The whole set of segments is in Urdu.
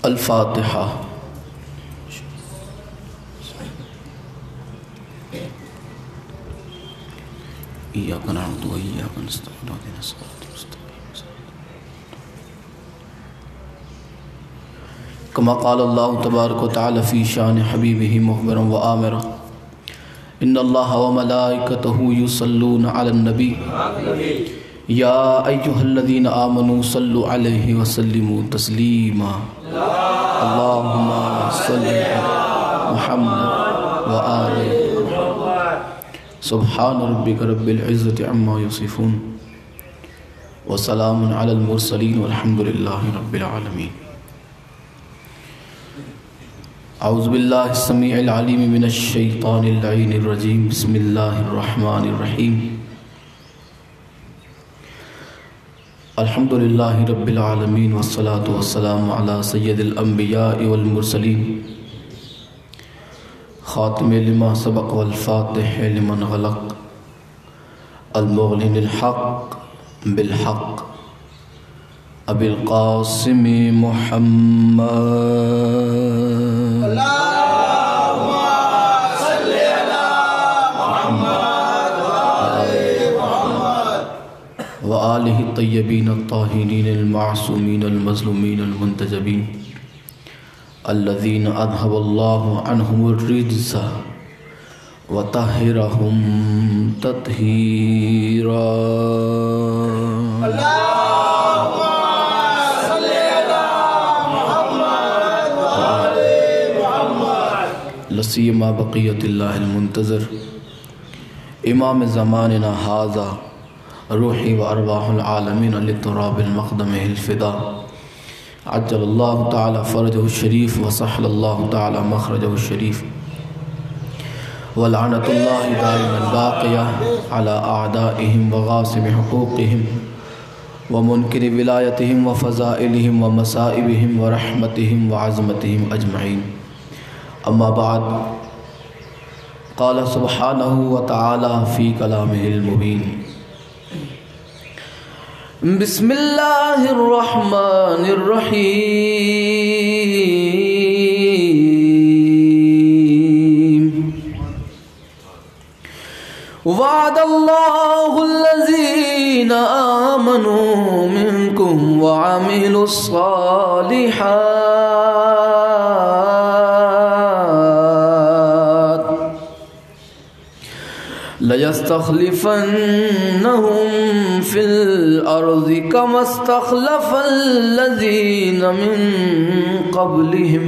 الفاتحہ۔ ایاک نعبد و ایاک نستعین اہدنا الصراط المستقیم کما قال اللہ تبارک و تعالی فی شان حبیبہ مخبرا و آمرا ان اللہ و ملائکتہ یصلون علی النبی یا ایہا الذین آمنوا صلوا علیہ وسلموا تسلیما اللہم صلی علی محمد و آل سبحان ربک رب العزت عما یصفون وسلام علی المرسلین والحمد للہ رب العالمین۔ اعوذ باللہ السمیع العلیم من الشیطان اللعین الرجیم بسم اللہ الرحمن الرحیم الحمد للہ رب العالمین والصلاة والسلام علی سید الانبیاء والمرسلین خاتم لما سبق والفاتح لمن غلق المعلن الحق بالحق ابی القاسم محمد اللہم صلی علی محمد وآل محمد وآلہ الطیبین الطاہرین المعصومین المظلومین المنتجبین الذین اذھب اللہ عنہم الرجس وطہرہم تطہیرا۔ اللہم صلی علی محمد وآل محمد لسیما بقیت اللہ المنتظر امام زماننا ھذا روحی و ارواح العالمین لتراب المقدم الفدا عجل اللہ تعالی فرجہ الشریف وسحل اللہ تعالی مخرجہ الشریف ولعنت اللہ دائما باقیہ علی اعدائہم وغاصب حقوقہم ومنکر ولایتہم وفضائلہم ومصائبہم ورحمتہم وعظمتہم اجمعین۔ اما بعد قال سبحانہ وتعالی فی کلامہ المبین بسم اللہ الرحمن الرحیم وعد اللہ الذین آمنوا منکم وعملوا الصالحات لَيَسْتَخْلِفَنَّهُمْ فِي الْأَرْضِ كَمَا اسْتَخْلَفَ الَّذِينَ مِنْ قَبْلِهِمْ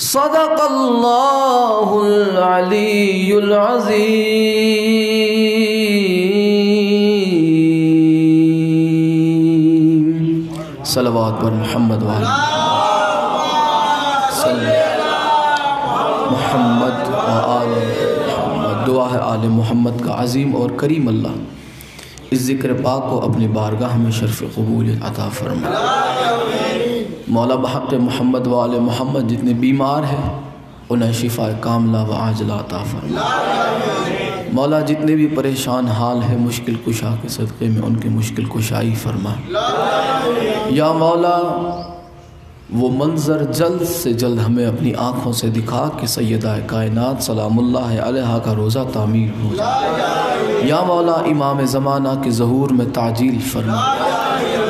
صدق اللہ العلی العظیم۔ صلوات پر محمد وآل محمد وآل محمد۔ دعا ہے آل محمد کا عظیم اور کریم اللہ اس ذکر پاک کو اپنی بارگاہ میں شرف قبولیت عطا فرمائے۔ مولا بحق محمد و آل محمد جتنے بیمار ہیں انہیں شفا کاملہ و عاجلہ عطا فرمائے۔ مولا جتنے بھی پریشان حال ہیں مشکل کشا کے صدقے میں ان کے مشکل کشائی فرمائے۔ یا مولا وہ منظر جلد سے جلد ہمیں اپنی آنکھوں سے دکھا کہ سیدہ کائنات سلام اللہ علیہا کا روزہ تعمیر ہو جائے۔ یا مولا امام زمانہ کے ظہور میں تعجیل فرما۔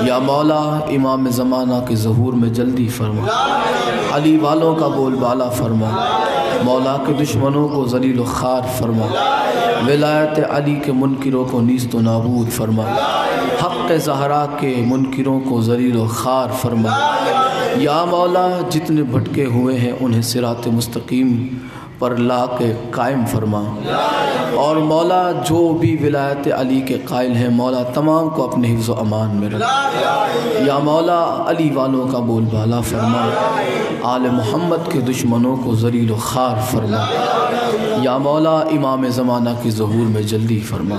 یا مولا امام زمانہ کے ظہور میں جلدی فرما۔ علی والوں کا بول بالا فرما۔ مولا کے دشمنوں کو ذلیل و خوار فرما۔ ولایت علی کے منکروں کو نیست و نابود فرما۔ حق زہرا کے منکروں کو ذلیل و خوار فرما۔ یا مولا جتنے بھٹکے ہوئے ہیں انہیں صراط مستقیم پر لا کے قائم فرما۔ اور مولا جو بھی ولایت علی کے قائل ہیں مولا تمام کو اپنے حفظ و امان میں رکھ۔ یا مولا علی والوں کا بول بالا فرما۔ آل محمد کے دشمنوں کو ذلیل و خوار فرما۔ یا مولا امام زمانہ کی ظہور میں جلدی فرما۔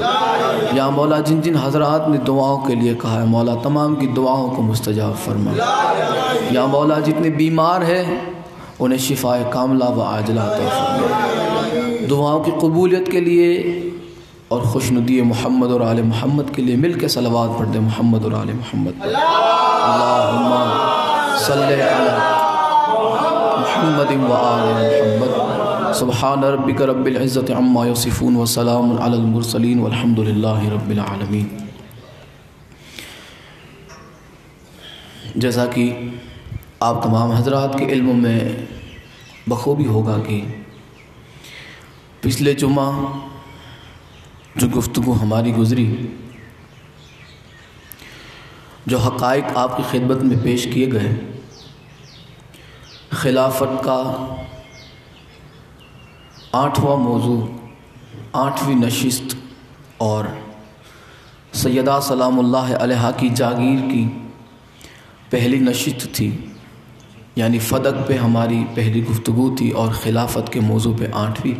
یا مولا جن جن حضرات نے دعاؤں کے لیے کہا ہے مولا تمام کی دعاؤں کو مستجاب فرما۔ یا مولا جتنے بیمار ہیں انہیں شفاء کاملہ و عاجلہ عطا فرما۔ دعاؤں کی قبولیت کے لیے اور خوشنودی محمد اور آل محمد کے لیے مل کے صلوات پڑھ دیں محمد اور آل محمد پر۔ اللہم صلی علی محمد و آل محمد۔ سبحان ربک رب العزت عما یصفون وسلام علی المرسلین والحمد للہ رب العالمین۔ جیسا کہ آپ تمام حضرات کے علم میں بخوبی ہوگا کہ پچھلے جمعہ جو گفتگو ہماری گزری، جو حقائق آپ کی خدمت میں پیش کیے گئے، خلافت کا 8واں موضوع، 8ویں نشست اور سیدہ سلام اللہ علیہا کی جاگیر کی پہلی نشست تھی، یعنی فدق پہ ہماری پہلی گفتگو تھی اور خلافت کے موضوع پہ 8ویں۔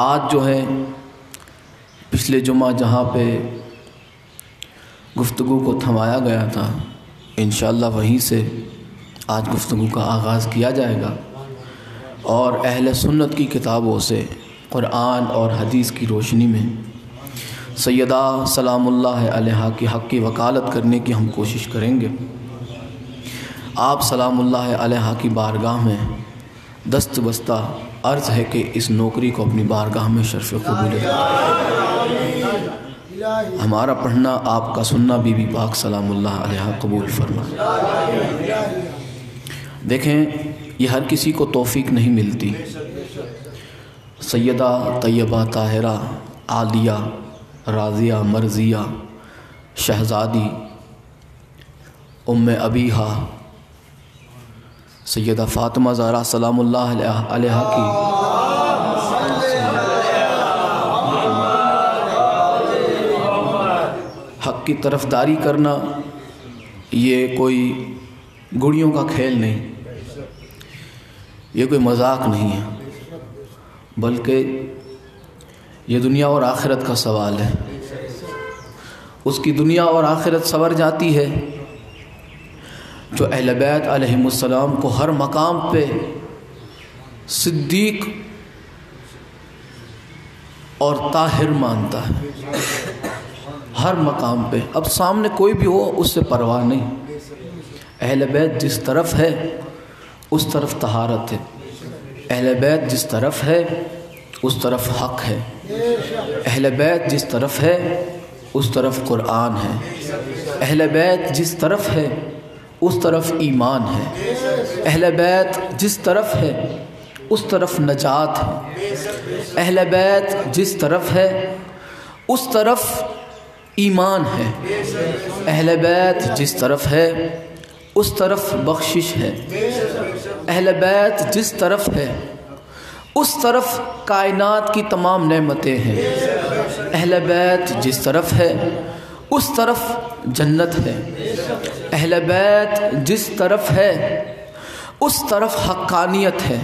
آج جو ہے پچھلے جمعہ جہاں پہ گفتگو کو تھمایا گیا تھا، انشاءاللہ وہیں سے آج گفتگو کا آغاز کیا جائے گا، اور اہل سنت کی کتابوں سے قرآن اور حدیث کی روشنی میں سیدہ سلام اللہ علیہا کی حق کی وکالت کرنے کی ہم کوشش کریں گے۔ آپ سلام اللہ علیہا کی بارگاہ میں دست بستہ عرض ہے کہ اس نوکری کو اپنی بارگاہ میں شرف قبولیت ہمارا پڑھنا، آپ کا سننا بی بی پاک سلام اللہ علیہا قبول فرمائے۔ دیکھیں، یہ ہر کسی کو توفیق نہیں ملتی۔ سیدہ طیبہ طاہرہ عالیہ راضیہ مرضیہ شہزادی ام ابیہا سیدہ فاطمہ زہرا سلام اللہ علیہا کی حق کی طرفداری کرنا یہ کوئی گڑیوں کا کھیل نہیں، یہ کوئی مذاق نہیں ہے، بلکہ یہ دنیا اور آخرت کا سوال ہے۔ اس کی دنیا اور آخرت سنور جاتی ہے جو اہل بیت علیہم السلام کو ہر مقام پہ صدیق اور طاہر مانتا ہے، ہر مقام پہ۔ اب سامنے کوئی بھی ہو اس سے پرواہ نہیں، اہل بیت جس طرف ہے اس طرف طہارت ہے، اہل بیت جس طرف ہے اس طرف حق ہے، اہل بیت جس طرف ہے اس طرف قرآن ہے، اہل بیت جس طرف ہے اس طرف ایمان ہے، اہل بیت جس طرف ہے اس طرف نجات ہے، اہل بیت جس طرف ہے اس طرف ایمان ہے، اہل بیت جس طرف ہے اس طرف بخشش ہے، اہل بیت جس طرف ہے اس طرف کائنات کی تمام نعمتیں ہیں، اہل بیت جس طرف ہے اس طرف جنت ہے، اہل بیت جس طرف ہے اس طرف حقانیت ہے،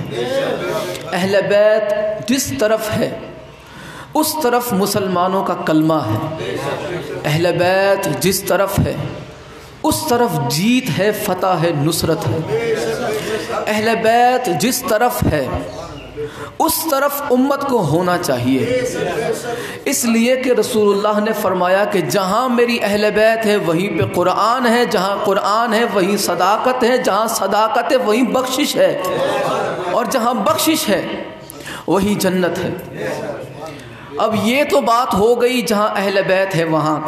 اہل بیت جس طرف ہے اس طرف مسلمانوں کا کلمہ ہے، اہل بیت جس طرف ہے اس طرف جیت ہے، فتح ہے، نصرت ہے، اہل بیت جس طرف ہے اس طرف امت کو ہونا چاہیے۔ اس لیے کہ رسول اللہ نے فرمایا کہ جہاں میری اہل بیت ہے وہیں پہ قرآن ہے، جہاں قرآن ہے وہیں صداقت ہے، جہاں صداقت ہے وہیں بخشش ہے، اور جہاں بخشش ہے وہیں جنت ہے۔ اب یہ تو بات ہو گئی جہاں اہل بیت ہے وہاں۔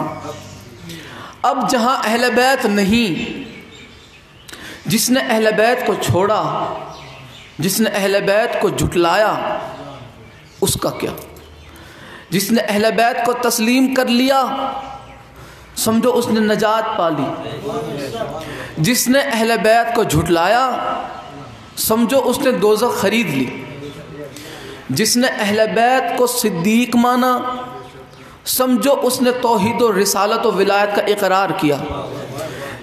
اب جہاں اہل بیت نہیں، جس نے اہل بیت کو چھوڑا، جس نے اہل بیت کو جھٹلایا، اس کا کیا؟ جس نے اہل بیت کو تسلیم کر لیا سمجھو اس نے نجات پا لی، جس نے اہل بیت کو جھٹلایا سمجھو اس نے دوزخ خرید لی، جس نے اہل بیت کو صدیق مانا سمجھو اس نے توحید و رسالت و ولایت کا اقرار کیا،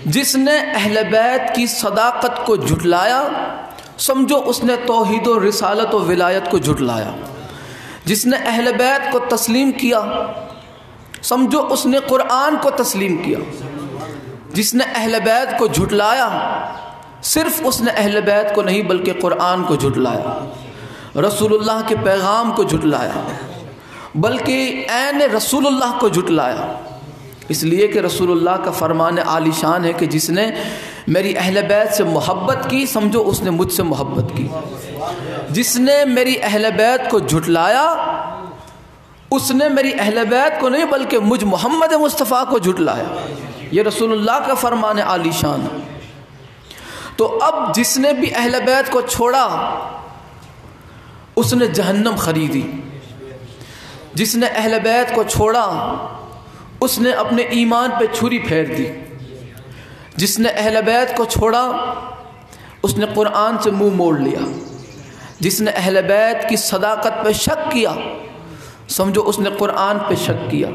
جس نے اہل بیت کی صداقت کو جھٹلایا سمجھو اس نے توحید و رسالت و ولایت کو جھٹلایا، جس نے اہل بیت کو تسلیم کیا سمجھو اس نے قرآن کو تسلیم کیا، جس نے اہل بیت کو جھٹلایا صرف اس نے اہل بیت کو نہیں بلکہ قرآن کو جھٹلایا، رسول اللہ کے پیغام کو جھٹلایا، بلکہ عین رسول اللہ کو جھٹلایا، اس لیے کہ رسول اللہ کا فرمان عالی شان ہے کہ جس نے میری اہل بیت سے محبت کی سمجھو اس نے مجھ سے محبت کی، جس نے میری اہل بیت کو جھٹلایا اس نے میری اہل بیت کو نہیں بلکہ مجھ محمد مصطفیٰ کو جھٹلایا۔ یہ رسول اللہ کا فرمان عالی شان ہے۔ تو اب جس نے بھی اہل بیت کو چھوڑا اس نے جہنم خریدی، جس نے اہل بیت کو چھوڑا اس نے اپنے ایمان پہ چھری پھیر دی، جس نے اہل بیت کو چھوڑا اس نے قرآن سے منہ موڑ لیا، جس نے اہل بیت کی صداقت پہ شک کیا سمجھو اس نے قرآن پہ شک کیا،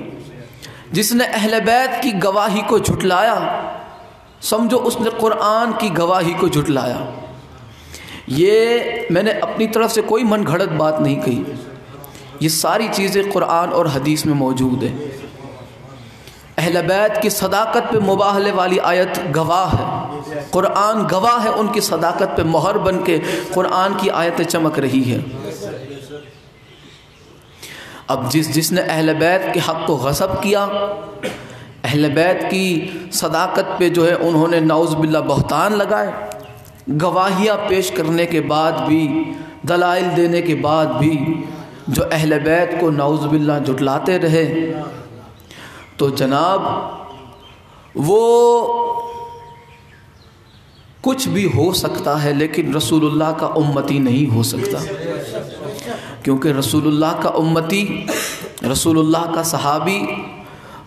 جس نے اہل بیت کی گواہی کو جھٹلایا سمجھو اس نے قرآن کی گواہی کو جھٹلایا۔ یہ میں نے اپنی طرف سے کوئی من گھڑت بات نہیں کہی، یہ ساری چیزیں قرآن اور حدیث میں موجود ہیں۔ اہل بیت کی صداقت پہ مباہلے والی آیت گواہ ہے، قرآن گواہ ہے، ان کی صداقت پہ مہر بن کے قرآن کی آیتیں چمک رہی ہے۔ اب جس نے اہل بیت کے حق کو غصب کیا، اہل بیت کی صداقت پہ جو ہے انہوں نے نعوذ باللہ بہتان لگائے، گواہیاں پیش کرنے کے بعد بھی، دلائل دینے کے بعد بھی جو اہل بیت کو نعوذ باللہ جھٹلاتے رہے، تو جناب وہ کچھ بھی ہو سکتا ہے لیکن رسول اللہ کا امتی نہیں ہو سکتا، کیونکہ رسول اللہ کا امتی، رسول اللہ کا صحابی،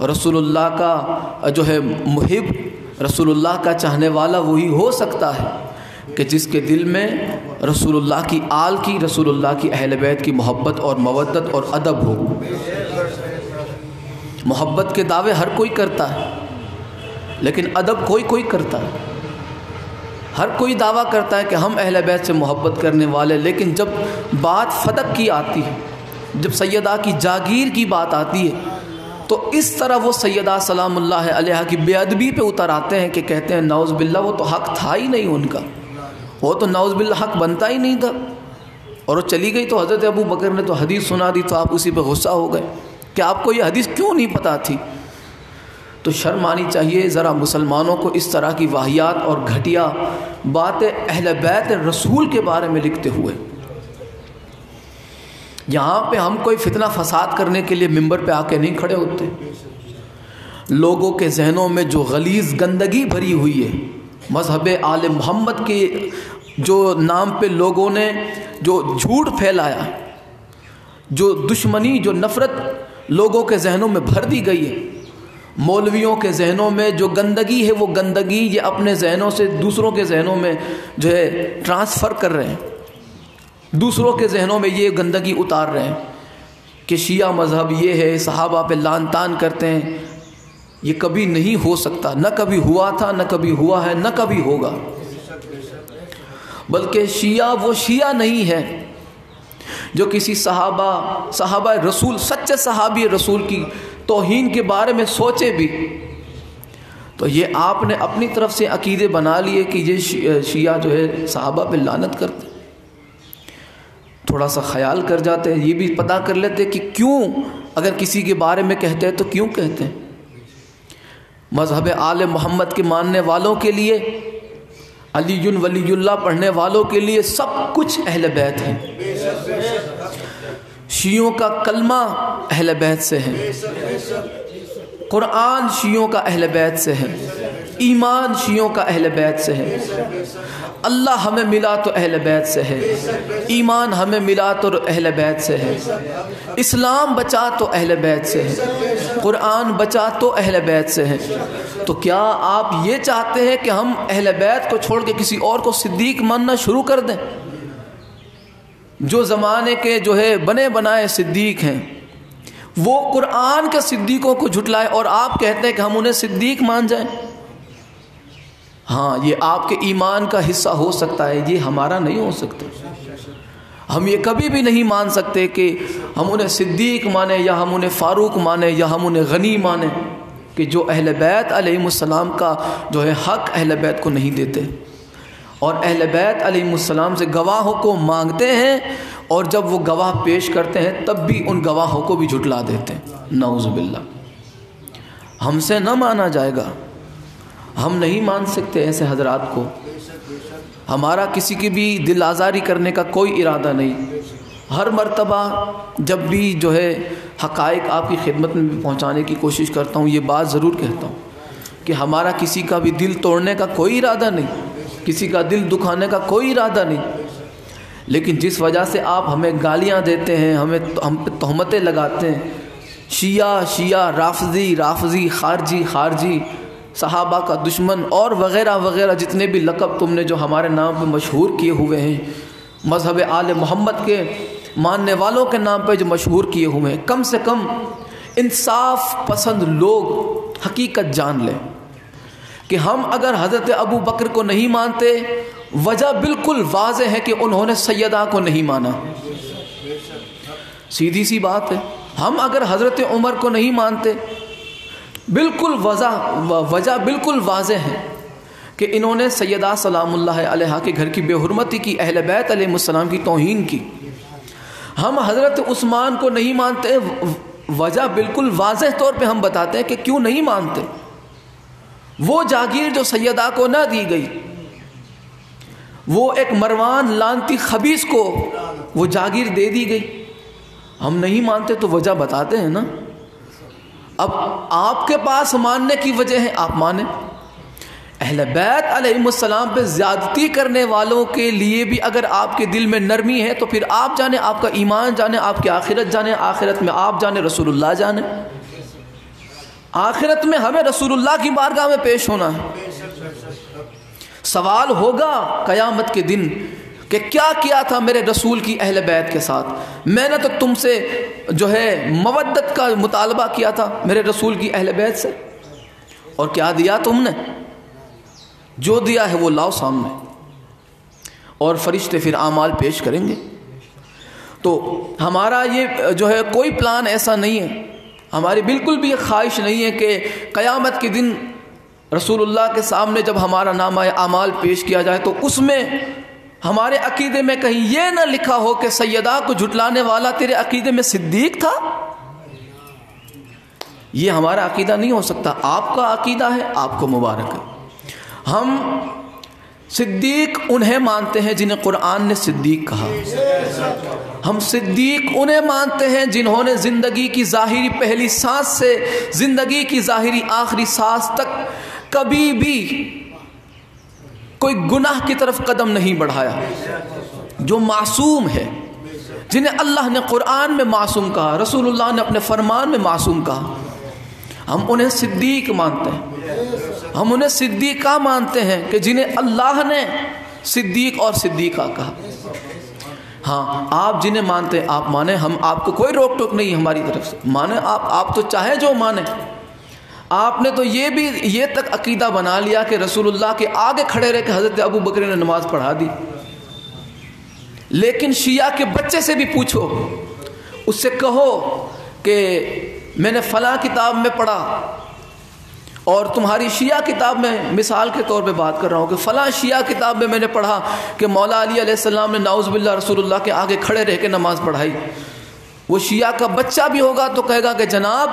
رسول اللہ کا جو ہے محب، رسول اللہ کا چاہنے والا وہی ہو سکتا ہے کہ جس کے دل میں رسول اللہ کی آل کی، رسول اللہ کی اہل بیت کی محبت اور مودت اور ادب ہو۔ محبت کے دعوے ہر کوئی کرتا ہے لیکن ادب کوئی کرتا ہے۔ ہر کوئی دعویٰ کرتا ہے کہ ہم اہل بیت سے محبت کرنے والے، لیکن جب بات فدق کی آتی ہے، جب سیدہ کی جاگیر کی بات آتی ہے تو اس طرح وہ سیدہ سلام اللہ علیہا کی بے ادبی پہ اتر آتے ہیں کہ کہتے ہیں نعوذ باللہ وہ تو حق تھا ہی نہیں ان کا، وہ تو نعوذ باللہ حق بنتا ہی نہیں تھا، اور وہ چلی گئی تو حضرت ابو بکر نے تو حدیث سنا دی تو آپ اسی پہ غصہ ہو گئے کہ آپ کو یہ حدیث کیوں نہیں پتہ تھی۔ تو شرم آنی چاہیے ذرا مسلمانوں کو اس طرح کی واہیات اور گھٹیا باتیں اہل بیت رسول کے بارے میں لکھتے ہوئے۔ یہاں پہ ہم کوئی فتنہ فساد کرنے کے لیے ممبر پہ آ کے نہیں کھڑے ہوتے، لوگوں کے ذہنوں میں جو غلیظ گندگی بھری ہوئی ہے، مذہب آل محمد کے جو نام پہ لوگوں نے جو جھوٹ پھیلایا، جو دشمنی، جو نفرت لوگوں کے ذہنوں میں بھر دی گئی ہے، مولویوں کے ذہنوں میں جو گندگی ہے وہ گندگی یہ اپنے ذہنوں سے دوسروں کے ذہنوں میں جو ہے ٹرانسفر کر رہے ہیں، دوسروں کے ذہنوں میں یہ گندگی اتار رہے ہیں کہ شیعہ مذہب یہ ہے، صحابہ پہ لعن طعن کرتے ہیں۔ یہ کبھی نہیں ہو سکتا، نہ کبھی ہوا تھا، نہ کبھی ہوا ہے، نہ کبھی ہوگا۔ بلکہ شیعہ وہ شیعہ نہیں ہے جو کسی صحابہ رسول، سچے صحابی رسول کی توہین کے بارے میں سوچے بھی۔ تو یہ آپ نے اپنی طرف سے عقیدے بنا لیے کہ یہ شیعہ جو ہے صحابہ پہ لعنت کرتے۔ تھوڑا سا خیال کر جاتے ہیں، یہ بھی پتہ کر لیتے کہ کیوں، اگر کسی کے بارے میں کہتے ہیں تو کیوں کہتے ہیں۔ مذہب آل محمد کے ماننے والوں کے لیے، علی ولی اللہ پڑھنے والوں کے لیے سب کچھ اہل بیت ہیں۔ شیعوں کا کلمہ اہل بیت سے ہے، قرآن شیعوں کا اہل بیت سے ہے، ایمان شیعوں کا اہل بیت سے ہے، اللہ ہمیں ملا تو اہل بیت سے ہے، ایمان ہمیں ملا تو اہل بیت سے ہے، اسلام بچا تو اہل بیت سے ہے، قرآن بچا تو اہل بیت سے ہے۔ تو کیا آپ یہ چاہتے ہیں کہ ہم اہل بیت کو چھوڑ کے کسی اور کو صدیق ماننا شروع کر دیں؟ جو زمانے کے جو ہے بنے بنائے صدیق ہیں وہ قرآن کے صدیقوں کو جھٹلائے اور آپ کہتے ہیں کہ ہم انہیں صدیق مان جائیں؟ ہاں، یہ آپ کے ایمان کا حصہ ہو سکتا ہے، یہ ہمارا نہیں ہو سکتا۔ ہم یہ کبھی بھی نہیں مان سکتے کہ ہم انہیں صدیق مانیں یا ہم انہیں فاروق مانیں یا ہم انہیں غنی مانیں، کہ جو اہل بیت علیہم السلام کا جو ہے حق اہل بیت کو نہیں دیتے۔ اور اہل بیت علیہ السلام سے گواہوں کو مانگتے ہیں، اور جب وہ گواہ پیش کرتے ہیں تب بھی ان گواہوں کو بھی جھٹلا دیتے ہیں۔ نعوذ باللہ، ہم سے نہ مانا جائے گا، ہم نہیں مان سکتے ایسے حضرات کو۔ ہمارا کسی کی بھی دل آزاری کرنے کا کوئی ارادہ نہیں۔ ہر مرتبہ جب بھی جو ہے حقائق آپ کی خدمت میں پہنچانے کی کوشش کرتا ہوں، یہ بات ضرور کہتا ہوں کہ ہمارا کسی کا بھی دل توڑنے کا کوئی ارادہ نہیں، کسی کا دل دکھانے کا کوئی ارادہ نہیں، لیکن جس وجہ سے آپ ہمیں گالیاں دیتے ہیں، ہم پہ تہمتیں لگاتے ہیں، شیعہ، رافضی، خارجی، صحابہ کا دشمن اور وغیرہ وغیرہ جتنے بھی لقب تم نے جو ہمارے نام پہ مشہور کیے ہوئے ہیں، مذہب آل محمد کے ماننے والوں کے نام پہ جو مشہور کیے ہوئے ہیں، کم سے کم انصاف پسند لوگ حقیقت جان لیں کہ ہم اگر حضرت ابو بکر کو نہیں مانتے، وجہ بالکل واضح ہے کہ انہوں نے سیدہ کو نہیں مانا، سیدھی سی بات ہے۔ ہم اگر حضرت عمر کو نہیں مانتے، بالکل وجہ بالکل واضح ہے کہ انہوں نے سیدہ سلام اللہ علیہا کے گھر کی بے حرمتی کی، اہل بیت علیہ السلام کی توہین کی۔ ہم حضرت عثمان کو نہیں مانتے، وجہ بالکل واضح طور پہ ہم بتاتے ہیں کہ کیوں نہیں مانتے۔ وہ جاگیر جو سیدہ کو نہ دی گئی، وہ ایک مروان لانتی خبیث کو وہ جاگیر دے دی گئی، ہم نہیں مانتے تو وجہ بتاتے ہیں نا۔ اب آپ کے پاس ماننے کی وجہ ہے، آپ مانیں۔ اہل بیت علیہ السلام پہ زیادتی کرنے والوں کے لیے بھی اگر آپ کے دل میں نرمی ہے تو پھر آپ جانیں، آپ کا ایمان جانیں، آپ کی آخرت جانیں، آخرت میں آپ جانیں، رسول اللہ جانیں۔ آخرت میں ہمیں رسول اللہ کی بارگاہ میں پیش ہونا ہے، سوال ہوگا قیامت کے دن کہ کیا کیا تھا میرے رسول کی اہل بیت کے ساتھ؟ میں نے تو تم سے جو ہے مودت کا مطالبہ کیا تھا میرے رسول کی اہل بیت سے، اور کیا دیا تم نے؟ جو دیا ہے وہ لاؤ سامنے، اور فرشتے پھر اعمال پیش کریں گے۔ تو ہمارا یہ جو ہے کوئی پلان ایسا نہیں ہے، ہماری بالکل بھی یہ خواہش نہیں ہے کہ قیامت کے دن رسول اللہ کے سامنے جب ہمارا نامہ اعمال پیش کیا جائے تو اس میں ہمارے عقیدے میں کہیں یہ نہ لکھا ہو کہ سیدہ کو جھٹلانے والا تیرے عقیدے میں صدیق تھا۔ یہ ہمارا عقیدہ نہیں ہو سکتا، آپ کا عقیدہ ہے، آپ کو مبارک ہے۔ ہم صدیق انہیں مانتے ہیں جنہیں قرآن نے صدیق کہا، ہم صدیق انہیں مانتے ہیں جنہوں نے زندگی کی ظاہری پہلی سانس سے زندگی کی ظاہری آخری سانس تک کبھی بھی کوئی گناہ کی طرف قدم نہیں بڑھایا، جو معصوم ہے، جنہیں اللہ نے قرآن میں معصوم کہا، رسول اللہ نے اپنے فرمان میں معصوم کہا، ہم انہیں صدیق مانتے ہیں۔ ہم انہیں صدیقہ مانتے ہیں کہ جنہیں اللہ نے صدیق اور صدیقہ کہا۔ ہاں، آپ جنہیں مانتے ہیں آپ مانیں، ہم آپ کو کوئی روک ٹوک نہیں ہماری طرف سے، مانیں آپ تو چاہے جو مانیں۔ آپ نے تو یہ تک عقیدہ بنا لیا کہ رسول اللہ کے آگے کھڑے رہ کے حضرت ابو بکر نے نماز پڑھا دی، لیکن شیعہ کے بچے سے بھی پوچھو، اس سے کہو کہ میں نے فلاں کتاب میں پڑھا، اور تمہاری شیعہ کتاب میں مثال کے طور پہ بات کر رہا ہوں کہ فلاں شیعہ کتاب میں میں نے پڑھا کہ مولا علی علیہ السلام نے نعوذ باللہ رسول اللہ کے آگے کھڑے رہ کے نماز پڑھائی۔ وہ شیعہ کا بچہ بھی ہوگا تو کہے گا کہ جناب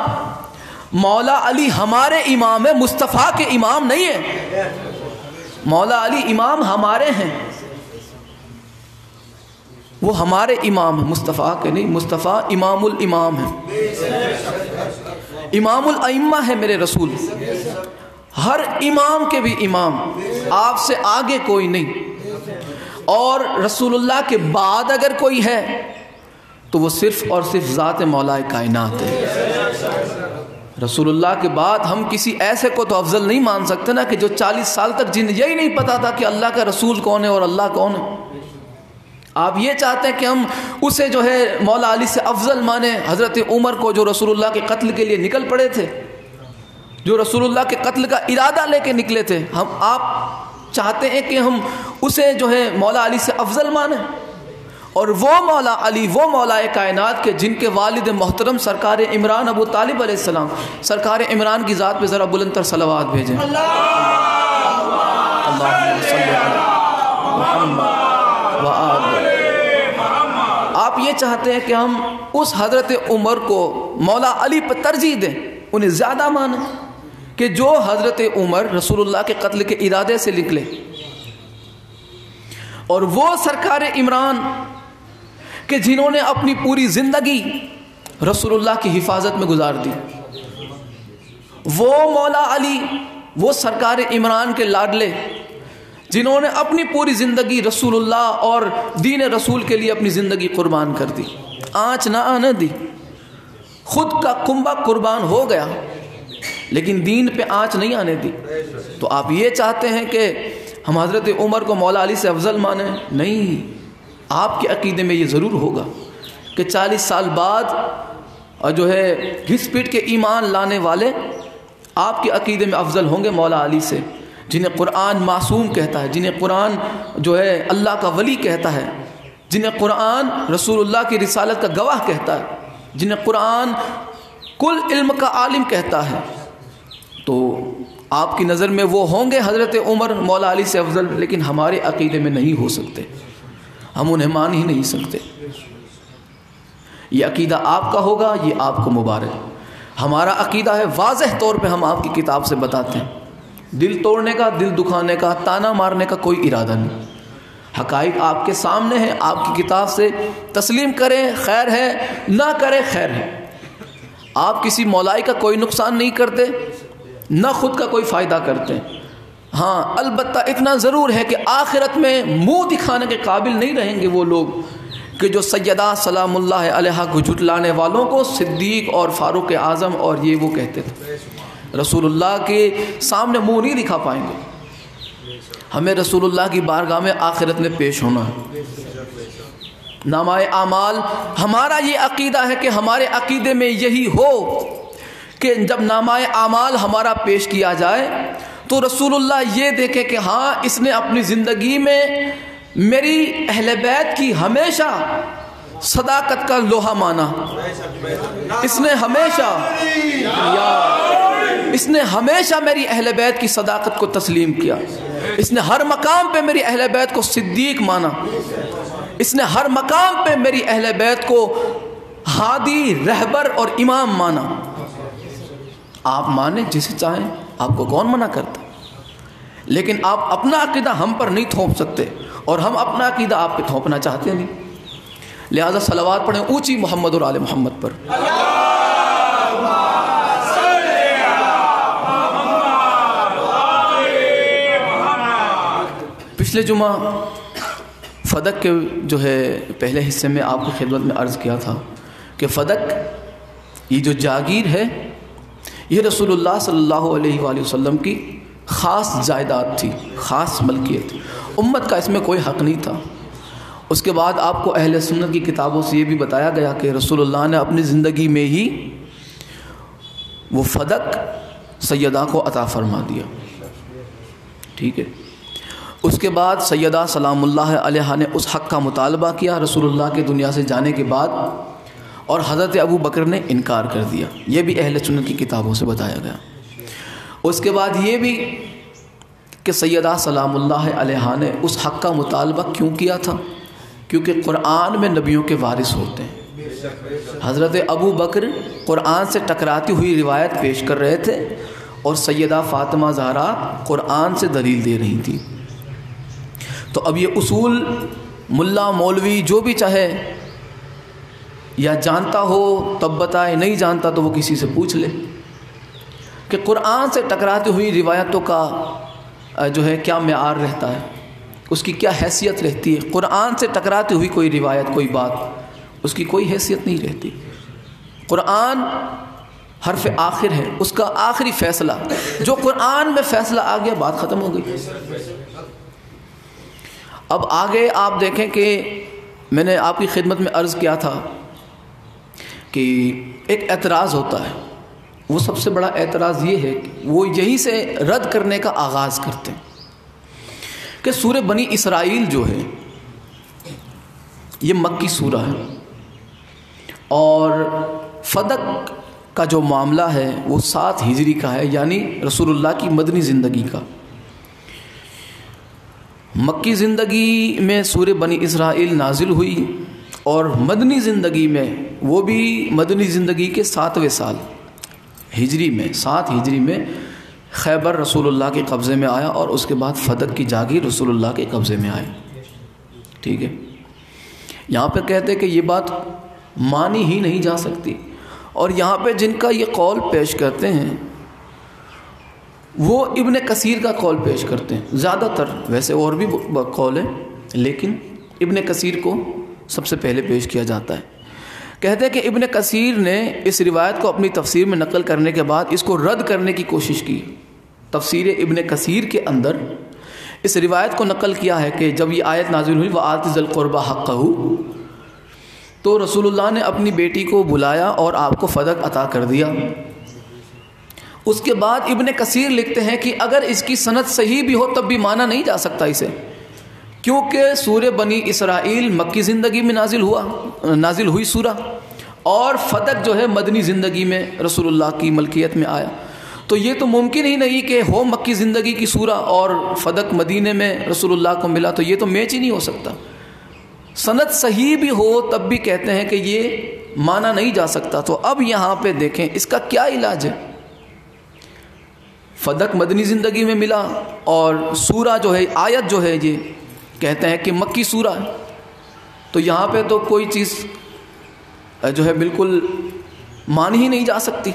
مولا علی ہمارے امام ہے، مصطفیٰ کے امام نہیں ہے، مولا علی امام ہمارے ہیں، وہ ہمارے امام ہیں، مصطفیٰ کے نہیں، مصطفیٰ امام الامام ہے، امام الائمہ ہے میرے رسول، ہر امام کے بھی امام، آپ سے آگے کوئی نہیں، اور رسول اللہ کے بعد اگر کوئی ہے تو وہ صرف اور صرف ذات مولا کائنات ہے۔ رسول اللہ کے بعد ہم کسی ایسے کو تو افضل نہیں مان سکتے نا کہ جو 40 سال تک جن یہی نہیں پتا تھا کہ اللہ کا رسول کون ہے اور اللہ کون ہے۔ آپ یہ چاہتے ہیں کہ ہم اسے جو ہے مولا علی سے افضل مانیں، حضرت عمر کو جو رسول اللہ کے قتل کے لیے نکل پڑے تھے، جو رسول اللہ کے قتل کا ارادہ لے کے نکلے تھے، آپ چاہتے ہیں کہ ہم اسے جو ہے مولا علی سے افضل مانیں، اور وہ مولا علی، وہ مولا کائنات کے جن کے والد محترم سرکار عمران ابو طالب علیہ السلام، سرکار عمران کی ذات پہ ذرا بلند تر صلوات بھیجیں۔ اللہم صلی علی محمد وآل محمد۔ آپ یہ چاہتے ہیں کہ ہم اس حضرت عمر کو مولا علی پر ترجیح دیں، انہیں زیادہ مانیں کہ جو حضرت عمر رسول اللہ کے قتل کے ارادے سے نکلے، اور وہ سرکار عمران کہ جنہوں نے اپنی پوری زندگی رسول اللہ کی حفاظت میں گزار دی، وہ مولا علی، وہ سرکار عمران کے لاڈلے جنہوں نے اپنی پوری زندگی رسول اللہ اور دین رسول کے لیے اپنی زندگی قربان کر دی، آنچ نہ آنے دی، خود کا کنبہ قربان ہو گیا لیکن دین پہ آنچ نہیں آنے دی۔ تو آپ یہ چاہتے ہیں کہ ہم حضرت عمر کو مولا علی سے افضل مانیں؟ نہیں، آپ کے عقیدے میں یہ ضرور ہوگا کہ 40 سال بعد جو ہے گھس پیٹ کے ایمان لانے والے آپ کے عقیدے میں افضل ہوں گے مولا علی سے، جنہیں قرآن معصوم کہتا ہے، جنہیں قرآن جو ہے اللہ کا ولی کہتا ہے، جنہیں قرآن رسول اللہ کی رسالت کا گواہ کہتا ہے، جنہیں قرآن کل علم کا عالم کہتا ہے۔ تو آپ کی نظر میں وہ ہوں گے حضرت عمر مولا علی سے افضل، لیکن ہمارے عقیدے میں نہیں ہو سکتے، ہم انہیں مان ہی نہیں سکتے۔ یہ عقیدہ آپ کا ہوگا، یہ آپ کو مبارک۔ ہمارا عقیدہ ہے واضح طور پہ ہم آپ کی کتاب سے بتاتے ہیں، دل توڑنے کا، دل دکھانے کا، تانا مارنے کا کوئی ارادہ نہیں۔ حقائق آپ کے سامنے ہیں، آپ کی کتاب سے تسلیم کریں خیر ہے، نہ کریں خیر ہے۔ آپ کسی مولائی کا کوئی نقصان نہیں کرتے، نہ خود کا کوئی فائدہ کرتے۔ ہاں البتہ اتنا ضرور ہے کہ آخرت میں منہ دکھانے کے قابل نہیں رہیں گے وہ لوگ کہ جو سیدہ سلام اللہ علیہا کو جھٹلانے والوں کو صدیق اور فاروق اعظم اور یہ وہ کہتے تھے، رسول اللہ کے سامنے منہ نہیں دکھا پائیں گے۔ ہمیں رسول اللہ کی بارگاہ میں آخرت میں پیش ہونا ہے۔ نامہ اعمال، ہمارا یہ عقیدہ ہے کہ ہمارے عقیدے میں یہی ہو کہ جب نامہ اعمال ہمارا پیش کیا جائے تو رسول اللہ یہ دیکھے کہ ہاں اس نے اپنی زندگی میں میری اہل بیت کی ہمیشہ صداقت کا لوہا مانا، اس نے ہمیشہ میری اہل بیت کی صداقت کو تسلیم کیا، اس نے ہر مقام پہ میری اہل بیت کو صدیق مانا، اس نے ہر مقام پہ میری اہل بیت کو ہادی، رہبر اور امام مانا۔ آپ مانیں جسے چاہیں، آپ کو کون منع کرتا، لیکن آپ اپنا عقیدہ ہم پر نہیں تھوپ سکتے اور ہم اپنا عقیدہ آپ پہ تھوپنا چاہتے نہیں۔ لہذا صلوات پڑھیں اونچی محمد اور آل محمد پر۔ پچھلے جمعہ فدق کے جو ہے پہلے حصے میں آپ کی خدمت میں عرض کیا تھا کہ فدق یہ جو جاگیر ہے یہ رسول اللہ صلی اللہ علیہ وآلہ وسلم کی خاص جائیداد تھی، خاص ملکیت، امت کا اس میں کوئی حق نہیں تھا۔ اس کے بعد آپ کو اہل سنت کی کتابوں سے یہ بھی بتایا گیا کہ رسول اللہ نے اپنی زندگی میں ہی وہ فدق سیدہ کو عطا فرما دیا، ٹھیک ہے۔ اس کے بعد سیدہ سلام اللہ علیہا نے اس حق کا مطالبہ کیا رسول اللہ کے دنیا سے جانے کے بعد، اور حضرت ابو بکر نے انکار کر دیا، یہ بھی اہل سنت کی کتابوں سے بتایا گیا۔ اس کے بعد یہ بھی کہ سیدہ سلام اللہ علیہا نے اس حق کا مطالبہ کیوں کیا تھا، کیونکہ قرآن میں نبیوں کے وارث ہوتے ہیں۔ حضرت ابو بکر قرآن سے ٹکراتی ہوئی روایت پیش کر رہے تھے اور سیدہ فاطمہ زہرا قرآن سے دلیل دے رہی تھی۔ تو اب یہ اصول ملا مولوی جو بھی چاہے یا جانتا ہو تب بتائے، نہیں جانتا تو وہ کسی سے پوچھ لے کہ قرآن سے ٹکراتی ہوئی روایتوں کا جو ہے کیا معیار رہتا ہے، اس کی کیا حیثیت رہتی ہے۔ قرآن سے ٹکراتی ہوئی کوئی روایت، کوئی بات، اس کی کوئی حیثیت نہیں رہتی۔ قرآن حرف آخر ہے، اس کا آخری فیصلہ، جو قرآن میں فیصلہ آ گیا بات ختم ہو گئی۔ اب آگے آپ دیکھیں کہ میں نے آپ کی خدمت میں عرض کیا تھا کہ ایک اعتراض ہوتا ہے، وہ سب سے بڑا اعتراض یہ ہے کہ وہ یہیں سے رد کرنے کا آغاز کرتے ہیں کہ سورہ بنی اسرائیل جو ہے یہ مکی سورہ ہے، اور فدق کا جو معاملہ ہے وہ 7 ہجری کا ہے، یعنی رسول اللہ کی مدنی زندگی کا۔ مکی زندگی میں سورہ بنی اسرائیل نازل ہوئی اور مدنی زندگی میں وہ بھی مدنی زندگی کے 7ویں سال ہجری میں 7 ہجری میں خیبر رسول اللہ کے قبضے میں آیا اور اس کے بعد فدق کی جاگیر رسول اللہ کے قبضے میں آئی. ٹھیک ہے. یہاں پہ کہتے ہیں کہ یہ بات مانی ہی نہیں جا سکتی، اور یہاں پہ جن کا یہ قول پیش کرتے ہیں وہ ابن کثیر کا قول پیش کرتے ہیں زیادہ تر، ویسے اور بھی قول ہے لیکن ابن کثیر کو سب سے پہلے پیش کیا جاتا ہے. کہتے ہیں کہ ابن کثیر نے اس روایت کو اپنی تفسیر میں نقل کرنے کے بعد اس کو رد کرنے کی کوشش کی. تفسیر ابن کثیر کے اندر اس روایت کو نقل کیا ہے کہ جب یہ آیت نازل ہوئی وَآتِ ذِی الْقُرْبَىٰ حَقَّهُ، تو رسول اللہ نے اپنی بیٹی کو بلایا اور آپ کو فدق عطا کر دیا. اس کے بعد ابن کثیر لکھتے ہیں کہ اگر اس کی سند صحیح بھی ہو تب بھی مانا نہیں جا سکتا اسے، کیونکہ سورہ بنی اسرائیل مکی زندگی میں نازل ہوئی سورہ، اور فدق جو ہے مدنی زندگی میں رسول اللہ کی ملکیت میں آیا. تو یہ تو ممکن ہی نہیں کہ ہو مکی زندگی کی سورہ اور فدق مدینے میں رسول اللہ کو ملا، تو یہ تو میچ ہی نہیں ہو سکتا. سند صحیح بھی ہو تب بھی کہتے ہیں کہ یہ مانا نہیں جا سکتا. تو اب یہاں پہ دیکھیں اس کا کیا علاج ہے. فدق مدنی زندگی میں ملا اور سورہ جو ہے آیت جو ہے یہ کہتے ہیں کہ مکی سورہ ہے، تو یہاں پہ تو کوئی چیز جو ہے بالکل مان ہی نہیں جا سکتی.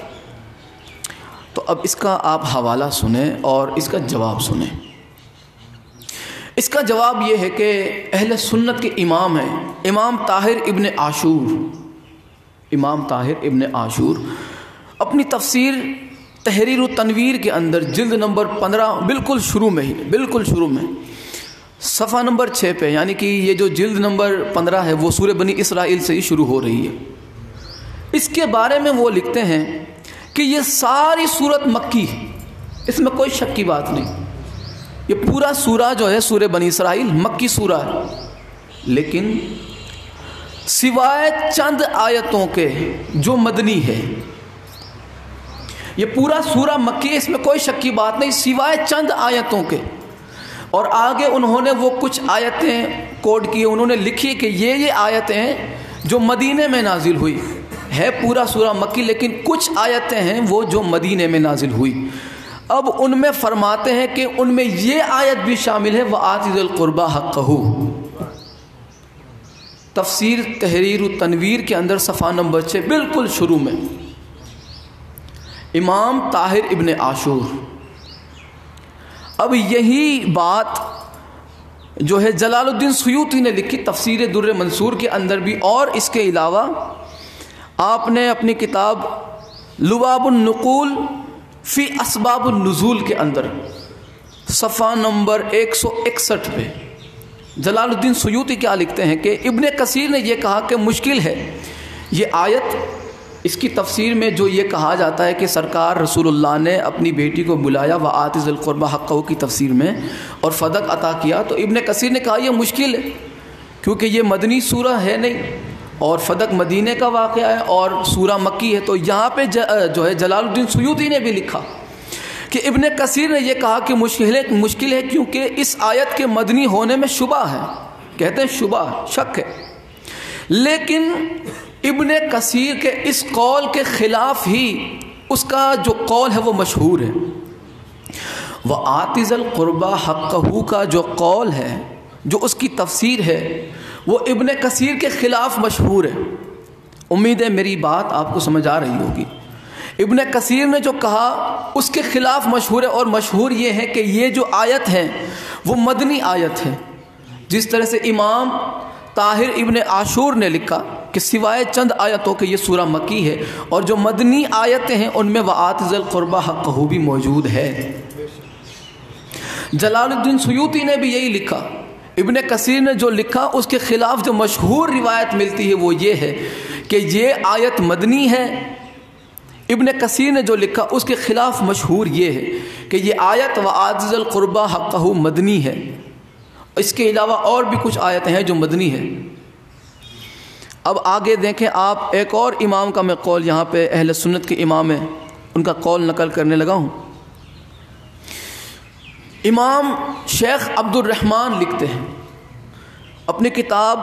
تو اب اس کا آپ حوالہ سنیں اور اس کا جواب سنیں. اس کا جواب یہ ہے کہ اہل سنت کے امام ہیں امام طاہر ابن عاشور اپنی تفسیر تحریر التنویر کے اندر جلد نمبر 15 بالکل شروع میں صفحہ نمبر 6 پہ، یعنی کہ یہ جو جلد نمبر 15 ہے وہ سورہ بنی اسرائیل سے ہی شروع ہو رہی ہے. اس کے بارے میں وہ لکھتے ہیں کہ یہ ساری سورت مکی، اس میں کوئی شک کی بات نہیں. یہ پورا سورہ جو ہے سورہ بنی اسرائیل مکی سورہ ہے، لیکن سوائے چند آیتوں کے جو مدنی ہے. یہ پورا سورہ مکی ہے، اس میں کوئی شک کی بات نہیں سوائے چند آیتوں کے. اور آگے انہوں نے وہ کچھ آیتیں کوڈ کی، انہوں نے لکھی کہ یہ آیتیں ہیں جو مدینے میں نازل ہوئی. ہے پورا سورہ مکی لیکن کچھ آیتیں ہیں وہ جو مدینے میں نازل ہوئی. اب ان میں فرماتے ہیں کہ ان میں یہ آیت بھی شامل ہے وَآتِ ذِی الْقُرْبَىٰ حَقَّهُ. تفسیر تحریر التنویر کے اندر صفحہ نمبر 6 بالکل شروع میں امام طاہر ابن عاشور. اب یہی بات جو ہے جلال الدین سیوطی نے لکھی تفسیر در منصور کے اندر بھی، اور اس کے علاوہ آپ نے اپنی کتاب لباب النقول فی اسباب النزول کے اندر صفحہ نمبر 161 پہ جلال الدین سیوطی کیا لکھتے ہیں کہ ابن کثیر نے یہ کہا کہ مشکل ہے یہ آیت. اس کی تفسیر میں جو یہ کہا جاتا ہے کہ سرکار رسول اللہ نے اپنی بیٹی کو بلایا وآتِ ذِی الْقُرْبَىٰ حَقَّهُ کی تفسیر میں اور فدق عطا کیا، تو ابن کثیر نے کہا یہ مشکل ہے کیونکہ یہ مدنی سورہ ہے نہیں اور فدق مدینے کا واقعہ ہے اور سورہ مکی ہے. تو یہاں پہ جو ہے جلال الدین سیوطی نے بھی لکھا کہ ابن کثیر نے یہ کہا کہ مشکل ہے کیونکہ اس آیت کے مدنی ہونے میں شبہ ہے. کہتے ہیں شبہ شک ہے، لیکن ابن کثیر کے اس قول کے خلاف ہی اس کا جو قول ہے وہ مشہور ہے. وَآتِ ذِی الْقُرْبَىٰ حَقَّهُ کا جو قول ہے، جو اس کی تفسیر ہے، وہ ابن کثیر کے خلاف مشہور ہے. امید ہے میری بات آپ کو سمجھ آ رہی ہوگی. ابن کثیر نے جو کہا اس کے خلاف مشہور ہے، اور مشہور یہ ہے کہ یہ جو آیت ہے وہ مدنی آیت ہے. جس طرح سے امام طاہر ابن عاشور نے لکھا کہ سوائے چند آیتوں کے یہ سورہ مکی ہے، اور جو مدنی آیتیں ہیں ان میں وآتِ ذِی الْقُرْبَىٰ حَقَّهُ بھی موجود ہے. جلال الدین سیوطی نے بھی یہی لکھا. ابن کثیر نے جو لکھا اس کے خلاف جو مشہور روایت ملتی ہے وہ یہ ہے کہ یہ آیت مدنی ہے. ابن کثیر نے جو لکھا اس کے خلاف مشہور یہ ہے کہ یہ آیت وآتِ ذِی الْقُرْبَىٰ حَقَّهُ مدنی ہے. اس کے علاوہ اور بھی کچھ آیتیں ہیں جو مدنی ہیں. اب آگے دیکھیں آپ، ایک اور امام کا میں قول یہاں پہ اہل سنت کے امام ہیں ان کا قول نقل کرنے لگا ہوں. امام شیخ عبد الرحمن لکھتے ہیں اپنی کتاب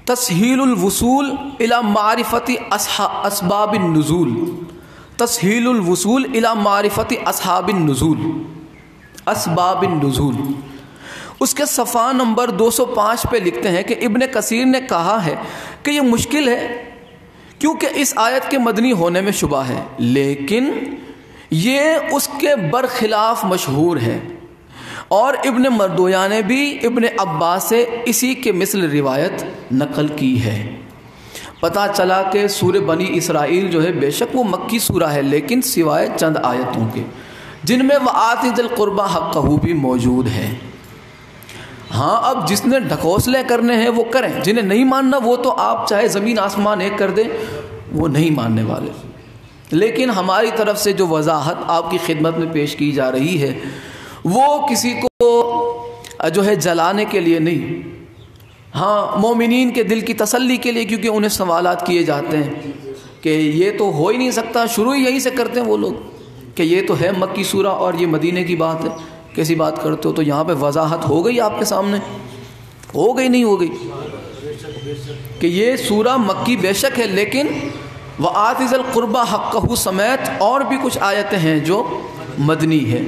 تسہیل الوصول الی معرفت اسباب النزول، تسہیل الوصول الی معرفت اصحاب النزول، اسباب النزول، اس کے صفحہ نمبر 205 پہ لکھتے ہیں کہ ابن کثیر نے کہا ہے کہ یہ مشکل ہے کیونکہ اس آیت کے مدنی ہونے میں شبہ ہے، لیکن یہ اس کے برخلاف مشہور ہے، اور ابن مردویہ نے بھی ابن عباس سے اسی کے مثل روایت نقل کی ہے۔ پتہ چلا کہ سورہ بنی اسرائیل جو ہے بے شک وہ مکی سورہ ہے، لیکن سوائے چند آیتوں کے جن میں وآتی ذی القربی حقہ بھی موجود ہے۔ ہاں اب جس نے ڈھکوسلے کرنے ہیں وہ کریں، جنہیں نہیں ماننا وہ تو آپ چاہے زمین آسمان ایک کر دیں، وہ نہیں ماننے والے۔ لیکن ہماری طرف سے جو وضاحت آپ کی خدمت میں پیش کی جا رہی ہے وہ کسی کو جو ہے جلانے کے لیے نہیں، ہاں مومنین کے دل کی تسلی کے لیے، کیونکہ انہیں سوالات کیے جاتے ہیں کہ یہ تو ہو ہی نہیں سکتا، شروع ہی یہیں سے کرتے ہیں وہ لوگ کہ یہ تو ہے مکی سورہ اور یہ مدینے کی بات ہے، کیسی بات کرتے ہو؟ تو یہاں پہ وضاحت ہو گئی آپ کے سامنے، ہو گئی نہیں ہو گئی کہ یہ سورہ مکی بے شک ہے، لیکن وآتی ذی القربی حقہ سمیت اور بھی کچھ آیتیں ہیں جو مدنی ہے۔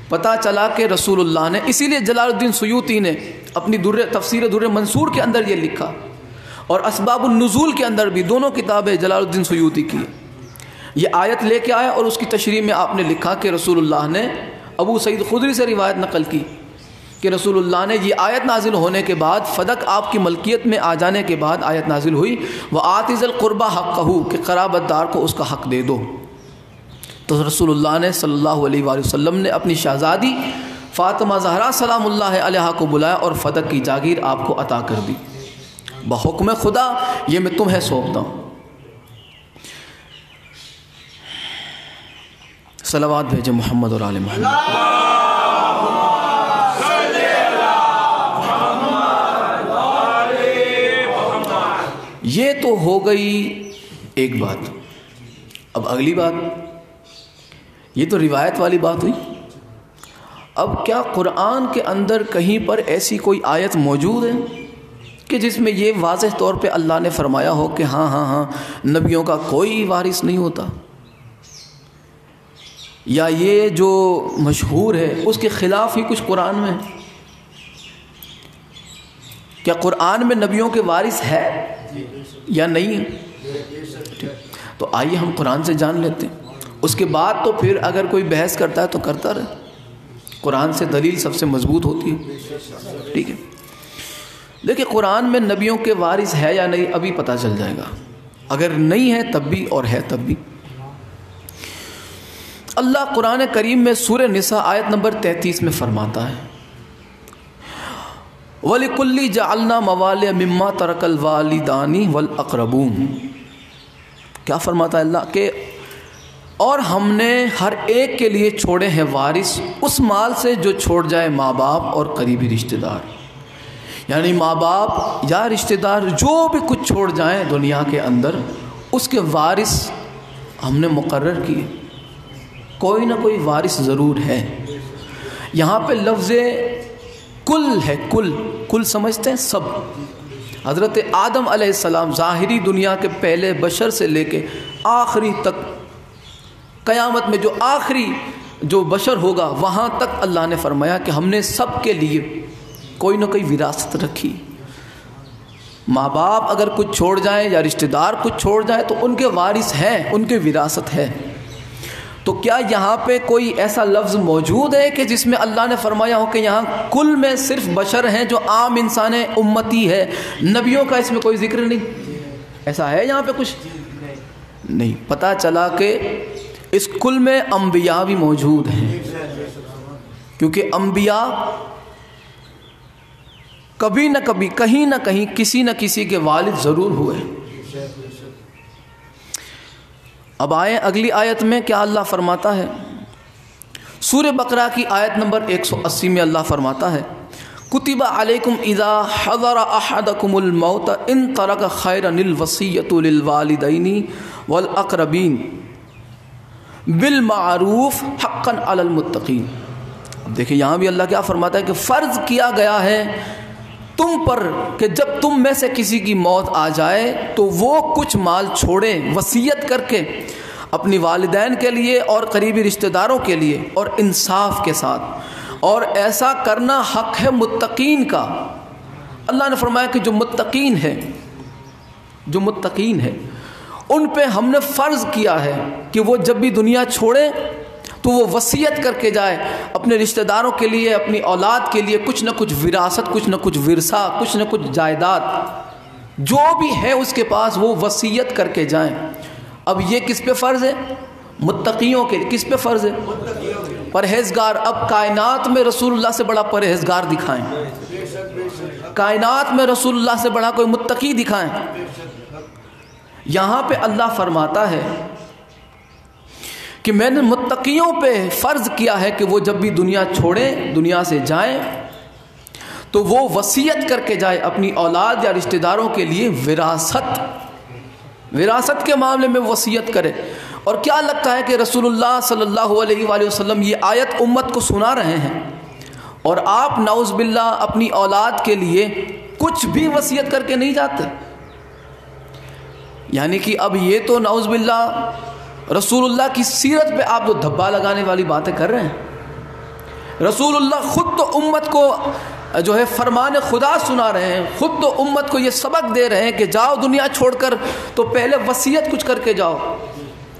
پتہ چلا کہ رسول اللہ نے، اسی لیے جلال الدین سیوطی نے اپنی تفسیر در منصور کے اندر یہ لکھا، اور اسباب النزول کے اندر بھی، دونوں کتابیں جلال الدین سیوطی کی، یہ آیت لے کے آئے اور اس کی تشریح میں آپ نے لکھا کہ رسول اللہ نے ابو سعید خدری سے روایت نقل کی کہ رسول اللہ نے یہ آیت نازل ہونے کے بعد، فدق آپ کی ملکیت میں آ جانے کے بعد آیت نازل ہوئی وآتی ذی القربی حقہ، کہ قرابت دار کو اس کا حق دے دو۔ تو رسول اللہ نے صلی اللہ علیہ وآلہ وسلم نے اپنی شہزادی فاطمہ زہرا سلام اللہ علیہا کو بلایا اور فدق کی جاگیر آپ کو عطا کر دی، بحکم خدا یہ میں تمہیں سونپتا ہوں۔ صلوات بھیجے محمد اور آل محمد۔ یہ تو ہو گئی ایک بات، اب اگلی بات، یہ تو روایت والی بات ہوئی، اب کیا قرآن کے اندر کہیں پر ایسی کوئی آیت موجود ہے کہ جس میں یہ واضح طور پہ اللہ نے فرمایا ہو کہ ہاں ہاں ہاں نبیوں کا کوئی وارث نہیں ہوتا، یا یہ جو مشہور ہے اس کے خلاف ہی کچھ قرآن میں؟ کیا قرآن میں نبیوں کے وارث ہے یا نہیں ہے؟ تو آئیے ہم قرآن سے جان لیتے ہیں، اس کے بعد تو پھر اگر کوئی بحث کرتا ہے تو کرتا رہے، قرآن سے دلیل سب سے مضبوط ہوتی ہے، ٹھیک ہے؟ دیکھیں قرآن میں نبیوں کے وارث ہے یا نہیں ابھی پتہ چل جائے گا، اگر نہیں ہے تب بھی اور ہے تب بھی۔ اللہ قرآن کریم میں سورہ نساء آیت نمبر 33 میں فرماتا ہے وَلِكُلِّ جَعَلْنَا مَوَالِيَ مِمَّا تَرَكَ الْوَالِدَانِ وَالْأَقْرَبُونَ، کیا فرماتا ہے اللہ کہ اور ہم نے ہر ایک کے لیے چھوڑے ہیں وارث اس مال سے جو چھوڑ جائے ماں باپ اور قریبی رشتہ دار، یعنی ماں باپ یا رشتہ دار جو بھی کچھ چھوڑ جائیں دنیا کے اندر اس کے وارث ہم نے مقرر کیے، کوئی نہ کوئی وارث ضرور ہے۔ یہاں پہ لفظ کل ہے، کل سمجھتے ہیں سب، حضرت آدم علیہ السلام ظاہری دنیا کے پہلے بشر سے لے کے آخری تک، قیامت میں جو آخری جو بشر ہوگا وہاں تک اللہ نے فرمایا کہ ہم نے سب کے لیے کوئی نہ کوئی وراثت رکھی۔ ماں باپ اگر کچھ چھوڑ جائیں یا رشتہ دار کچھ چھوڑ جائیں تو ان کے وارث ہیں، ان کے وراثت ہے۔ تو کیا یہاں پہ کوئی ایسا لفظ موجود ہے کہ جس میں اللہ نے فرمایا ہو کہ یہاں کل میں صرف بشر ہیں جو عام انسان امتی ہے، نبیوں کا اس میں کوئی ذکر نہیں؟ ایسا ہے یہاں پہ کچھ نہیں؟ پتہ چلا کہ اس کل میں انبیاء بھی موجود ہیں، کیونکہ انبیاء کبھی نہ کبھی کہیں نہ کہیں کسی نہ کسی کے والد ضرور ہوئے۔ اب آئیں اگلی آیت میں کیا اللہ فرماتا ہے۔ سورہ بقرہ کی آیت نمبر 180 میں اللہ فرماتا ہے کتب علیکم اذا حضر احدکم الموت ان ترک خیرا الوصیۃ للوالدین والاقربین بالمعروف حقا علی المتقین۔ دیکھیں یہاں بھی اللہ کیا فرماتا ہے کہ فرض کیا گیا ہے تم پر کہ جب تم میں سے کسی کی موت آ جائے تو وہ کچھ مال چھوڑے وصیت کر کے اپنی والدین کے لیے اور قریبی رشتہ داروں کے لیے اور انصاف کے ساتھ، اور ایسا کرنا حق ہے متقین کا۔ اللہ نے فرمایا کہ جو متقین ہے ان پہ ہم نے فرض کیا ہے کہ وہ جب بھی دنیا چھوڑے تو وہ وصیت کر کے جائے اپنے رشتہ داروں کے لیے، اپنی اولاد کے لیے کچھ نہ کچھ وراثت، کچھ نہ کچھ ورثہ، کچھ نہ کچھ جائیداد جو بھی ہے اس کے پاس وہ وصیت کر کے جائیں۔ اب یہ کس پہ فرض ہے؟ متقیوں کے۔ کس پہ فرض ہے؟ پرہیزگار۔ اب کائنات میں رسول اللہ سے بڑا پرہیزگار دکھائیں، کائنات میں رسول اللہ سے بڑا کوئی متقی دکھائیں۔ یہاں پہ اللہ فرماتا ہے کہ میں نے متقیوں پہ فرض کیا ہے کہ وہ جب بھی دنیا چھوڑیں، دنیا سے جائیں تو وہ وصیت کر کے جائے اپنی اولاد یا رشتہ داروں کے لیے وراثت کے معاملے میں وصیت کرے۔ اور کیا لگتا ہے کہ رسول اللہ صلی اللہ علیہ وآلہ وسلم یہ آیت امت کو سنا رہے ہیں اور آپ نعوذ باللہ اپنی اولاد کے لیے کچھ بھی وصیت کر کے نہیں جاتے؟ یعنی کہ اب یہ تو نعوذ باللہ رسول اللہ کی سیرت پہ آپ جو دھبا لگانے والی باتیں کر رہے ہیں۔ رسول اللہ خود تو امت کو جو ہے فرمان خدا سنا رہے ہیں، خود تو امت کو یہ سبق دے رہے ہیں کہ جاؤ دنیا چھوڑ کر تو پہلے وصیت کچھ کر کے جاؤ،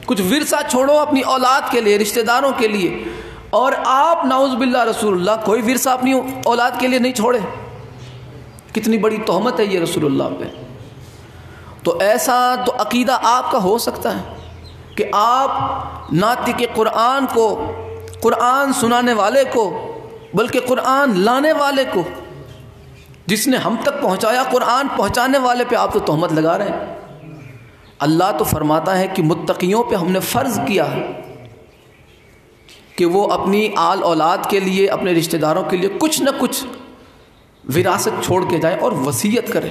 کچھ ورثہ چھوڑو اپنی اولاد کے لیے، رشتہ داروں کے لیے، اور آپ نعوذ باللہ رسول اللہ کوئی ورثہ اپنی اولاد کے لیے نہیں چھوڑے۔ کتنی بڑی تہمت ہے یہ رسول اللہ پہ۔ تو ایسا تو عقیدہ آپ کا ہو سکتا ہے کہ آپ ناطق قرآن کو، قرآن سنانے والے کو، بلکہ قرآن لانے والے کو، جس نے ہم تک پہنچایا، قرآن پہنچانے والے پہ آپ تو تہمت لگا رہے ہیں۔ اللہ تو فرماتا ہے کہ متقیوں پہ ہم نے فرض کیا ہے کہ وہ اپنی آل اولاد کے لیے، اپنے رشتہ داروں کے لیے کچھ نہ کچھ وراثت چھوڑ کے جائیں اور وصیت کریں۔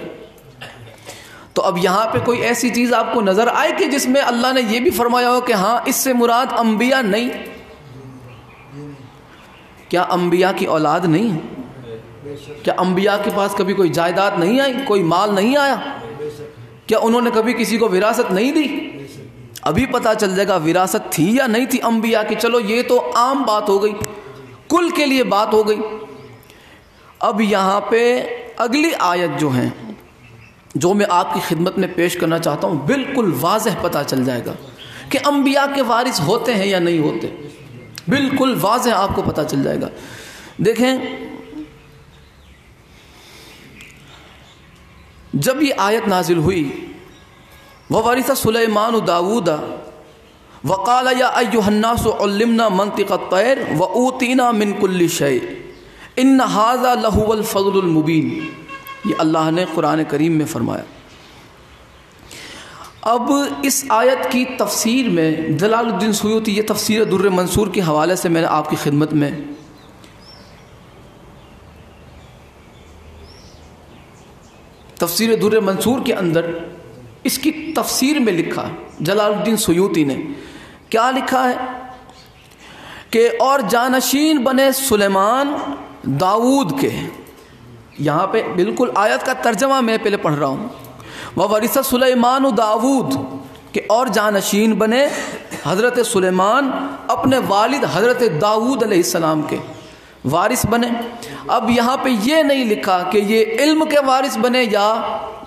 تو اب یہاں پہ کوئی ایسی چیز آپ کو نظر آئے کہ جس میں اللہ نے یہ بھی فرمایا ہو کہ ہاں اس سے مراد انبیاء نہیں؟ کیا انبیاء کی اولاد نہیں ہے؟ کیا انبیاء کے پاس کبھی کوئی جائیداد نہیں آئی، کوئی مال نہیں آیا؟ کیا انہوں نے کبھی کسی کو وراثت نہیں دی؟ ابھی پتہ چل جائے گا وراثت تھی یا نہیں تھی انبیاء کی۔ چلو یہ تو عام بات ہو گئی، کل کے لیے بات ہو گئی۔ اب یہاں پہ اگلی آیت جو ہیں جو میں آپ کی خدمت میں پیش کرنا چاہتا ہوں، بالکل واضح پتہ چل جائے گا کہ انبیاء کے وارث ہوتے ہیں یا نہیں ہوتے، بالکل واضح آپ کو پتہ چل جائے گا۔ دیکھیں جب یہ آیت نازل ہوئی، وَوَرِثَ سُلَيْمَانُ دَاوُودَ وَقَالَ يَا أَيُّهَا النَّاسُ عُلِّمْنَا مَنطِقَ الطَّيْرِ وَأُوتِينَا مِن كُلِّ شَيْءٍ إِنَّ هَذَا لَهُوَ الْفَضْلُ الْمُبِينُ۔ یہ اللہ نے قرآن کریم میں فرمایا۔ اب اس آیت کی تفسیر میں جلال الدین سیوطی، یہ تفسیر در منصور کے حوالے سے میں نے آپ کی خدمت میں تفسیر در منصور کے اندر اس کی تفسیر میں لکھا، جلال الدین سیوطی نے کیا لکھا ہے کہ اور جانشین بنے سلیمان داؤد کے، یہاں پہ بالکل آیت کا ترجمہ میں پہلے پڑھ رہا ہوں، وَوَرِثَ سُلَيْمَانُ داؤد، کہ اور جانشین بنے حضرت سلیمان اپنے والد حضرت داؤد علیہ السلام کے وارث بنے۔ اب یہاں پہ یہ نہیں لکھا کہ یہ علم کے وارث بنے یا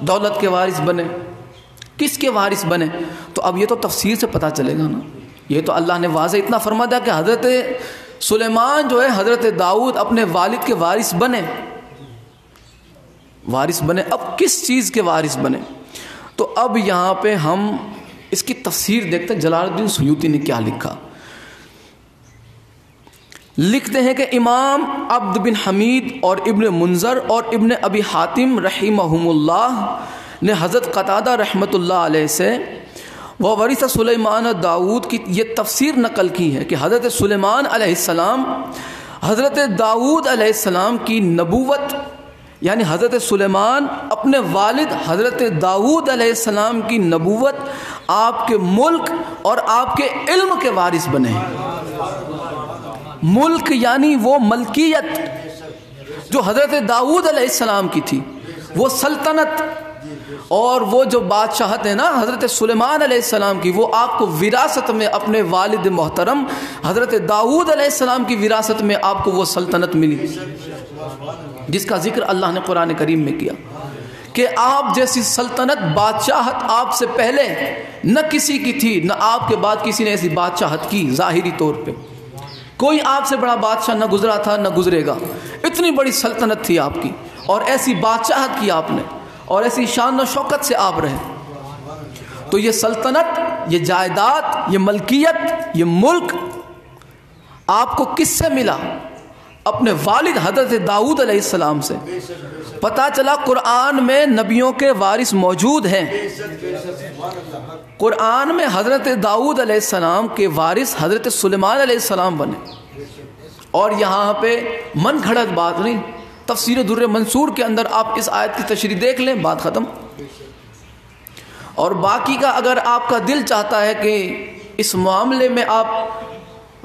دولت کے وارث بنے، کس کے وارث بنے؟ تو اب یہ تو تفسیر سے پتہ چلے گا نا۔ یہ تو اللہ نے واضح اتنا فرما دیا کہ حضرت سلیمان جو ہے حضرت داؤد اپنے والد کے وارث بنے، وارث بنے۔ اب کس چیز کے وارث بنے؟ تو اب یہاں پہ ہم اس کی تفسیر دیکھتے ہیں جلال الدین سیوطی نے کیا لکھا۔ لکھتے ہیں کہ امام عبد بن حمید اور ابن منذر اور ابن ابی حاتم رحمہم اللہ نے حضرت قتادہ رحمۃ اللہ علیہ سے وَوَرِثَ سُلَيْمَانَ داؤد کی یہ تفسیر نقل کی ہے کہ حضرت سلیمان علیہ السلام حضرت داؤد علیہ السلام کی نبوت، یعنی حضرت سلیمان اپنے والد حضرت داؤد علیہ السلام کی نبوت، آپ کے ملک اور آپ کے علم کے وارث بنے ہیں۔ ملک یعنی وہ ملکیت جو حضرت داؤد علیہ السلام کی تھی، وہ سلطنت، اور وہ جو بادشاہت ہے نا حضرت سلیمان علیہ السلام کی، وہ آپ کو وراثت میں اپنے والد محترم حضرت داؤد علیہ السلام کی وراثت میں آپ کو وہ سلطنت ملی، جس کا ذکر اللہ نے قرآن کریم میں کیا کہ آپ جیسی سلطنت، بادشاہت آپ سے پہلے نہ کسی کی تھی، نہ آپ کے بعد کسی نے ایسی بادشاہت کی۔ ظاہری طور پہ کوئی آپ سے بڑا بادشاہ نہ گزرا تھا نہ گزرے گا، اتنی بڑی سلطنت تھی آپ کی، اور ایسی بادشاہت کی آپ نے، اور ایسی شان و شوکت سے آپ رہے۔ تو یہ سلطنت، یہ جائیداد، یہ ملکیت، یہ ملک آپ کو کس سے ملا؟ اپنے والد حضرت داؤد علیہ السلام سے۔ پتہ چلا قرآن میں نبیوں کے وارث موجود ہیں۔ قرآن میں حضرت داؤد علیہ السلام کے وارث حضرت سلیمان علیہ السلام بنے، اور یہاں پہ من گھڑت بات نہیں، تفسیر در منصور کے اندر آپ اس آیت کی تشریح دیکھ لیں، بات ختم۔ اور باقی کا اگر آپ کا دل چاہتا ہے کہ اس معاملے میں آپ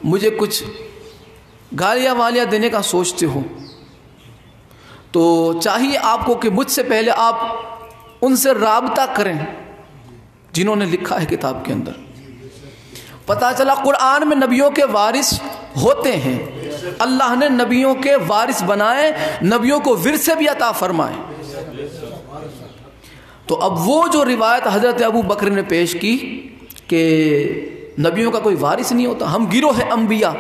مجھے کچھ گالیاں والیاں دینے کا سوچتے ہو، تو چاہیے آپ کو کہ مجھ سے پہلے آپ ان سے رابطہ کریں جنہوں نے لکھا ہے کتاب کے اندر۔ پتہ چلا قرآن میں نبیوں کے وارث ہوتے ہیں، اللہ نے نبیوں کے وارث بنائے، نبیوں کو ورثے بھی عطا فرمائے۔ تو اب وہ جو روایت حضرت ابو بکر نے پیش کی کہ نبیوں کا کوئی وارث نہیں ہوتا، ہم گروہ انبیاء،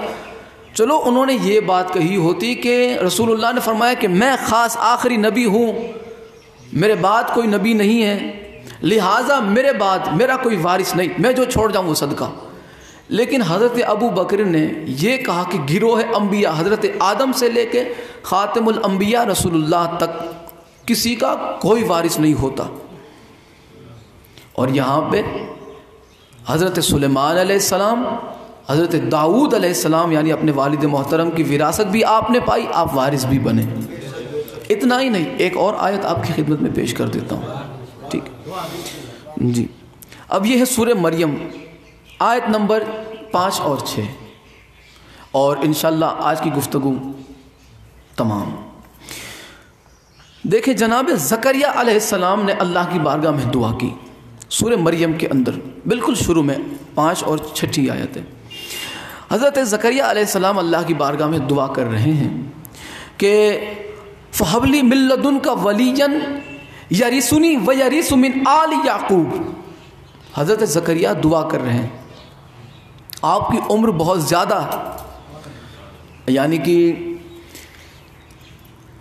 چلو انہوں نے یہ بات کہی ہوتی کہ رسول اللہ نے فرمایا کہ میں خاص آخری نبی ہوں، میرے بعد کوئی نبی نہیں ہے، لہٰذا میرے بعد میرا کوئی وارث نہیں، میں جو چھوڑ جاؤں وہ صدقہ۔ لیکن حضرت ابو بکر نے یہ کہا کہ گروہ انبیاء حضرت آدم سے لے کے خاتم الانبیاء رسول اللہ تک کسی کا کوئی وارث نہیں ہوتا۔ اور یہاں پہ حضرت سلیمان علیہ السلام، حضرت داؤد علیہ السلام یعنی اپنے والد محترم کی وراثت بھی آپ نے پائی، آپ وارث بھی بنے۔ اتنا ہی نہیں، ایک اور آیت آپ کی خدمت میں پیش کر دیتا ہوں، ٹھیک جی۔ اب یہ ہے سورہ مریم، آیت نمبر 5 اور 6، اور انشاءاللہ آج کی گفتگو تمام۔ دیکھیں جناب زکریا علیہ السلام نے اللہ کی بارگاہ میں دعا کی، سورہ مریم کے اندر بالکل شروع میں 5 اور 6 آیت ہے۔ حضرت زکریا علیہ السلام اللہ کی بارگاہ میں دعا کر رہے ہیں کہ فَهَبْ لِي مِن لَّدُنْكَ وَلِيًّا يَرِثُنِي وَيَرِثُ مِنْ آلِ یعقوب۔ حضرت زکریا دعا کر رہے ہیں، آپ کی عمر بہت زیادہ، یعنی کہ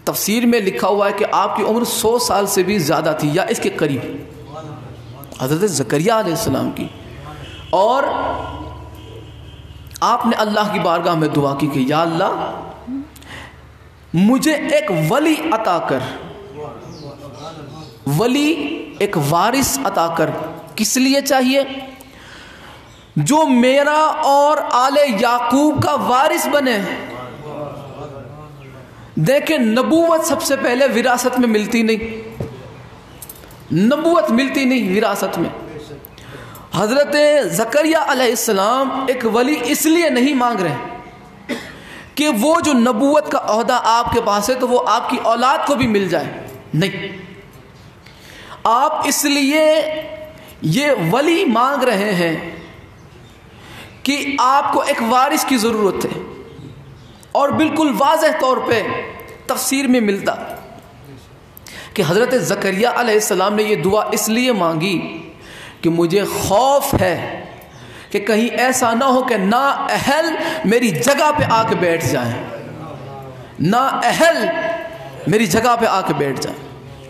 تفسیر میں لکھا ہوا ہے کہ آپ کی عمر 100 سال سے بھی زیادہ تھی یا اس کے قریب، حضرت زکریا علیہ السلام کی۔ اور آپ نے اللہ کی بارگاہ میں دعا کی کہ یا اللہ مجھے ایک ولی عطا کر، ولی ایک وارث عطا کر۔ کس لیے چاہیے؟ جو میرا اور آل یعقوب کا وارث بنے۔ دیکھیں نبوت سب سے پہلے وراثت میں ملتی نہیں، نبوت ملتی نہیں وراثت میں۔ حضرت زکریا علیہ السلام ایک ولی اس لیے نہیں مانگ رہے کہ وہ جو نبوت کا عہدہ آپ کے پاس ہے تو وہ آپ کی اولاد کو بھی مل جائے، نہیں، آپ اس لیے یہ ولی مانگ رہے ہیں کہ آپ کو ایک وارث کی ضرورت ہے۔ اور بالکل واضح طور پہ تفسیر میں ملتا کہ حضرت زکریا علیہ السلام نے یہ دعا اس لیے مانگی کہ مجھے خوف ہے کہ کہیں ایسا نہ ہو کہ نااہل میری جگہ پہ آ کے بیٹھ جائیں، نااہل میری جگہ پہ آ کے بیٹھ جائیں،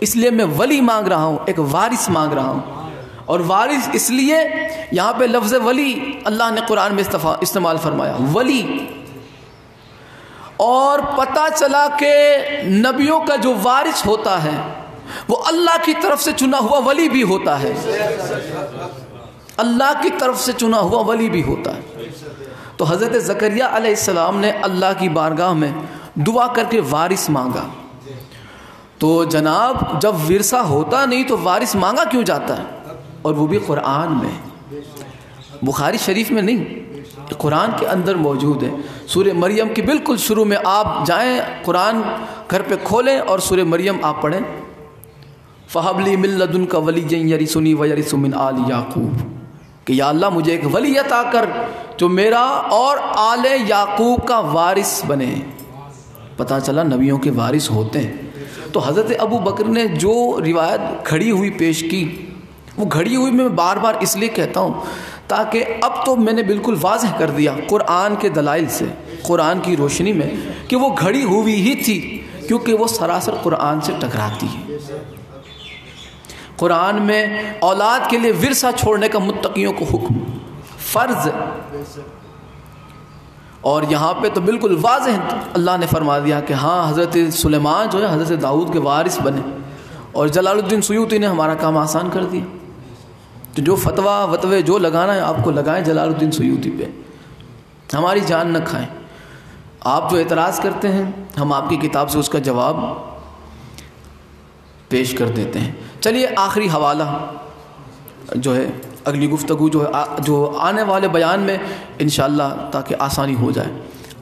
اس لیے میں ولی مانگ رہا ہوں، ایک وارث مانگ رہا ہوں۔ اور وارث اس لیے یہاں پہ لفظ ولی اللہ نے قرآن میں استعمال فرمایا، ولی۔ اور پتہ چلا کہ نبیوں کا جو وارث ہوتا ہے وہ اللہ کی طرف سے چنا ہوا ولی بھی ہوتا ہے، اللہ کی طرف سے چنا ہوا ولی بھی ہوتا ہے۔ تو حضرت زکریا علیہ السلام نے اللہ کی بارگاہ میں دعا کر کے وارث مانگا۔ تو جناب جب ورثہ ہوتا نہیں تو وارث مانگا کیوں جاتا ہے؟ اور وہ بھی قرآن میں، بخاری شریف میں نہیں، قرآن کے اندر موجود ہے۔ سورہ مریم کی بالکل شروع میں آپ جائیں، قرآن گھر پہ کھولیں اور سورہ مریم آپ پڑھیں، فَهَبْ لِي مِن لَّدُنْكَ وَلِيًّا يَرِثُنِي وَيَرِثُ مِنْ آلِ یعقوب، کہ یا اللہ مجھے ایک ولی عطا کر جو میرا اور آل یعقوب کا وارث بنے۔ پتہ چلا نبیوں کے وارث ہوتے ہیں۔ تو حضرت ابو بکر نے جو روایت گھڑی ہوئی پیش کی، وہ گھڑی ہوئی میں بار بار اس لیے کہتا ہوں تاکہ اب تو میں نے بالکل واضح کر دیا قرآن کے دلائل سے، قرآن کی روشنی میں، کہ وہ گھڑی ہوئی ہی تھی، کیونکہ وہ سراسر قرآن سے ٹکراتی ہے۔ قرآن میں اولاد کے لیے ورثہ چھوڑنے کا متقیوں کو حکم فرض ہے، اور یہاں پہ تو بالکل واضح اللہ نے فرما دیا کہ ہاں حضرت سلیمان جو ہے حضرت داؤد کے وارث بنے، اور جلال الدین سیوطی نے ہمارا کام آسان کر دیا۔ تو جو فتوے جو لگانا ہے آپ کو لگائیں جلال الدین سیوطی پہ، ہماری جان نہ کھائیں۔ آپ جو اعتراض کرتے ہیں ہم آپ کی کتاب سے اس کا جواب پیش کر دیتے ہیں۔ چلیے آخری حوالہ جو ہے اگلی گفتگو جو آنے والے بیان میں انشاءاللہ تاکہ آسانی ہو جائے،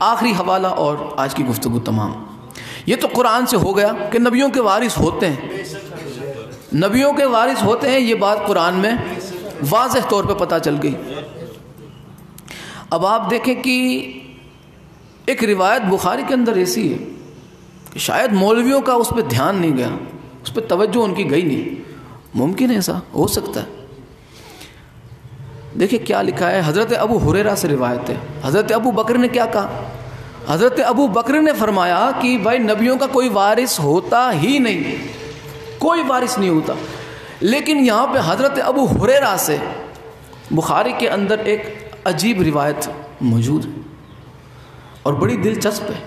آخری حوالہ اور آج کی گفتگو تمام۔ یہ تو قرآن سے ہو گیا کہ نبیوں کے وارث ہوتے ہیں، نبیوں کے وارث ہوتے ہیں، یہ بات قرآن میں واضح طور پہ پتہ چل گئی۔ اب آپ دیکھیں کہ ایک روایت بخاری کے اندر ایسی ہے کہ شاید مولویوں کا اس پہ دھیان نہیں گیا، اس پہ توجہ ان کی گئی نہیں، ممکن ہے ایسا ہو سکتا ہے۔ دیکھیں کیا لکھا ہے، حضرت ابو ہریرہ سے روایت ہے، حضرت ابو بکر نے کیا کہا؟ حضرت ابو بکر نے فرمایا کہ بھائی نبیوں کا کوئی وارث ہوتا ہی نہیں، کوئی وارث نہیں ہوتا، لیکن یہاں پہ حضرت ابو ہریرہ سے بخاری کے اندر ایک عجیب روایت موجود ہے اور بڑی دلچسپ ہے۔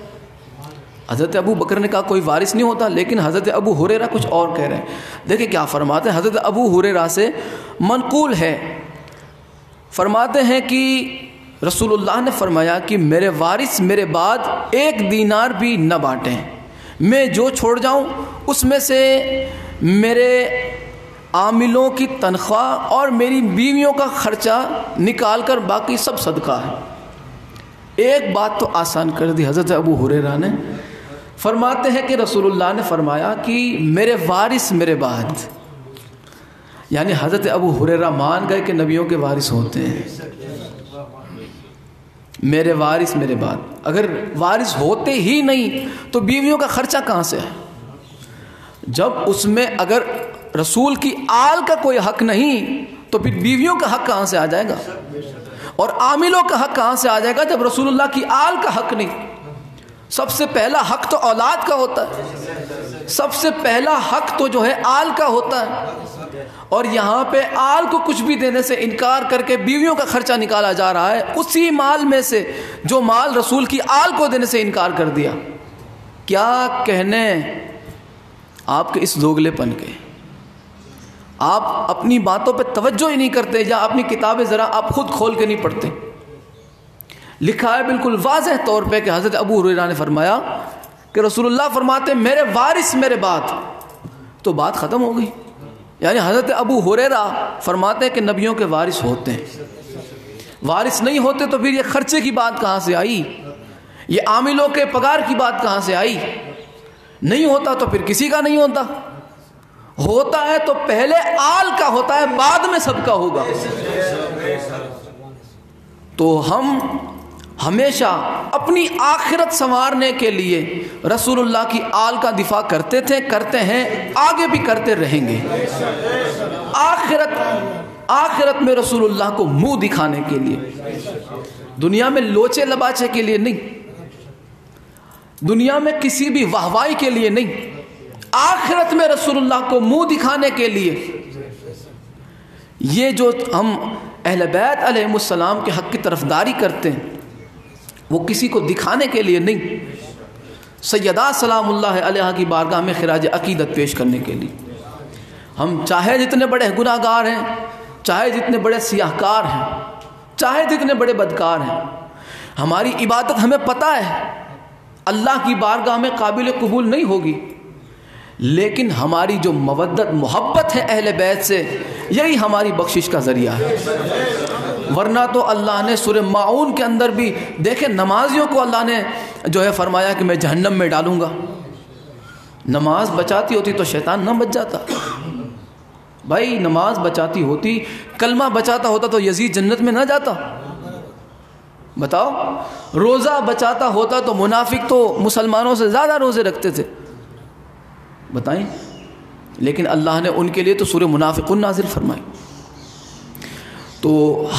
حضرت ابو بکر نے کہا کوئی وارث نہیں ہوتا، لیکن حضرت ابو ہریرہ کچھ اور کہہ رہے ہیں۔ دیکھیں کیا فرماتے ہیں، حضرت ابو ہریرہ سے منقول ہے، فرماتے ہیں کہ رسول اللہ نے فرمایا کہ میرے وارث میرے بعد 1 دینار بھی نہ بانٹیں، میں جو چھوڑ جاؤں اس میں سے میرے عاملوں کی تنخواہ اور میری بیویوں کا خرچہ نکال کر باقی سب صدقہ ہے۔ ایک بات تو آسان کر دی حضرت ابو ہریرہ نے، فرماتے ہیں کہ رسول اللہ نے فرمایا کہ میرے وارث میرے بعد، یعنی حضرت ابو ہریرہ مان گئے کہ نبیوں کے وارث ہوتے ہیں، میرے وارث میرے بعد۔ اگر وارث ہوتے ہی نہیں تو بیویوں کا خرچہ کہاں سے ہے؟ جب اس میں اگر رسول کی آل کا کوئی حق نہیں تو پھر بیویوں کا حق کہاں سے آ جائے گا، اور عاملوں کا حق کہاں سے آ جائے گا جب رسول اللہ کی آل کا حق نہیں؟ سب سے پہلا حق تو اولاد کا ہوتا ہے، سب سے پہلا حق تو جو ہے آل کا ہوتا ہے، اور یہاں پہ آل کو کچھ بھی دینے سے انکار کر کے بیویوں کا خرچہ نکالا جا رہا ہے، اسی مال میں سے جو مال رسول کی آل کو دینے سے انکار کر دیا۔ کیا کہنے آپ کے اس دوگلے پن کے، آپ اپنی باتوں پہ توجہ ہی نہیں کرتے، یا اپنی کتابیں ذرا آپ خود کھول کے نہیں پڑھتے۔ لکھا ہے بالکل واضح طور پہ کہ حضرت ابو ہریرہ نے فرمایا کہ رسول اللہ فرماتے میرے وارث میرے بعد، تو بات ختم ہو گئی۔ یعنی حضرت ابو ہریرہ فرماتے ہیں کہ نبیوں کے وارث ہوتے ہیں، وارث نہیں ہوتے تو پھر یہ خرچے کی بات کہاں سے آئی، یہ عاملوں کے پگار کی بات کہاں سے آئی؟ نہیں ہوتا تو پھر کسی کا نہیں ہوتا، ہوتا ہے تو پہلے آل کا ہوتا ہے، بعد میں سب کا ہوگا۔ تو ہم ہمیشہ اپنی آخرت سنوارنے کے لیے رسول اللہ کی آل کا دفاع کرتے تھے، کرتے ہیں، آگے بھی کرتے رہیں گے۔ آخرت میں رسول اللہ کو منہ دکھانے کے لیے، دنیا میں لوچے لباچے کے لیے نہیں، دنیا میں کسی بھی واہوائی کے لیے نہیں، آخرت میں رسول اللہ کو منہ دکھانے کے لیے۔ یہ جو ہم اہل بیت علیہم السلام کے حق کی طرفداری کرتے ہیں وہ کسی کو دکھانے کے لیے نہیں، سیدہ سلام اللہ علیہا کی بارگاہ میں خراج عقیدت پیش کرنے کے لیے۔ ہم چاہے جتنے بڑے گناہ گار ہیں، چاہے جتنے بڑے سیاہ کار ہیں، چاہے جتنے بڑے بدکار ہیں، ہماری عبادت ہمیں پتہ ہے اللہ کی بارگاہ میں قابل قبول نہیں ہوگی، لیکن ہماری جو مودت محبت ہے اہل بیت سے، یہی ہماری بخشش کا ذریعہ ہے۔ ورنہ تو اللہ نے سورہ ماعون کے اندر بھی دیکھیں نمازیوں کو اللہ نے جو ہے فرمایا کہ میں جہنم میں ڈالوں گا. نماز بچاتی ہوتی تو شیطان نہ بچ جاتا بھائی. نماز بچاتی ہوتی, کلمہ بچاتا ہوتا تو یزید جنت میں نہ جاتا. بتاؤ, روزہ بچاتا ہوتا تو منافق تو مسلمانوں سے زیادہ روزے رکھتے تھے, بتائیں. لیکن اللہ نے ان کے لیے تو سورہ منافقون نازل فرمائی. تو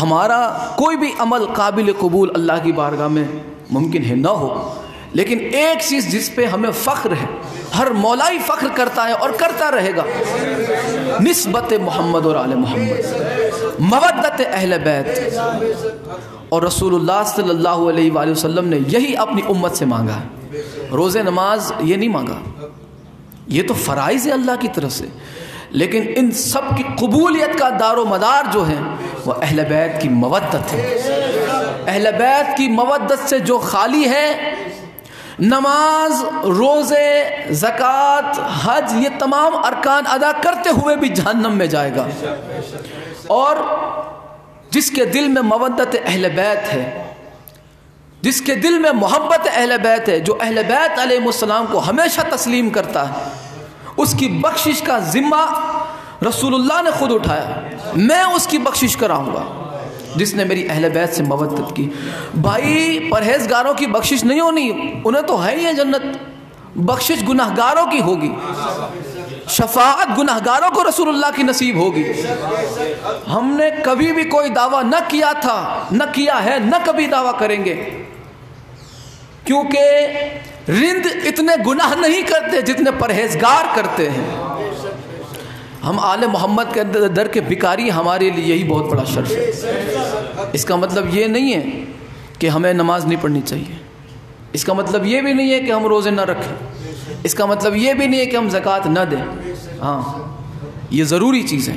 ہمارا کوئی بھی عمل قابل قبول اللہ کی بارگاہ میں ممکن ہے نہ ہو, لیکن ایک چیز جس پہ ہمیں فخر ہے, ہر مولائی فخر کرتا ہے اور کرتا رہے گا, نسبت محمد اور آل محمد, مودت اہل بیت. اور رسول اللہ صلی اللہ علیہ وآلہ وسلم نے یہی اپنی امت سے مانگا ہے. روزے نماز یہ نہیں مانگا, یہ تو فرائض ہے اللہ کی طرف سے, لیکن ان سب کی قبولیت کا دار و مدار جو ہے وہ اہل بیت کی مودت ہے. اہل بیت کی مودت سے جو خالی ہے, نماز, روزے, زکوٰۃ, حج, یہ تمام ارکان ادا کرتے ہوئے بھی جہنم میں جائے گا. اور جس کے دل میں مودت اہل بیت ہے, جس کے دل میں محبت اہل بیت ہے, جو اہل بیت علیہ السلام کو ہمیشہ تسلیم کرتا ہے, اس کی بخشش کا ذمہ رسول اللہ نے خود اٹھایا. میں اس کی بخشش کراؤں گا جس نے میری اہل بیت سے مودت کی. بھائی پرہیزگاروں کی بخشش نہیں ہونی, انہیں تو ہے ہی ہے جنت. بخشش گناہگاروں کی ہوگی, شفاعت گناہگاروں کو رسول اللہ کی نصیب ہوگی. ہم نے کبھی بھی کوئی دعویٰ نہ کیا تھا, نہ کیا ہے, نہ کبھی دعویٰ کریں گے, کیونکہ رند اتنے گناہ نہیں کرتے جتنے پرہیزگار کرتے ہیں. ہم آل محمد کے در کے بھکاری, ہمارے لیے یہی بہت بڑا شرف ہے. اس کا مطلب یہ نہیں ہے کہ ہمیں نماز نہیں پڑھنی چاہیے, اس کا مطلب یہ بھی نہیں ہے کہ ہم روزے نہ رکھیں, اس کا مطلب یہ بھی نہیں ہے کہ ہم زکوٰۃ نہ دیں. ہاں یہ ضروری چیزیں,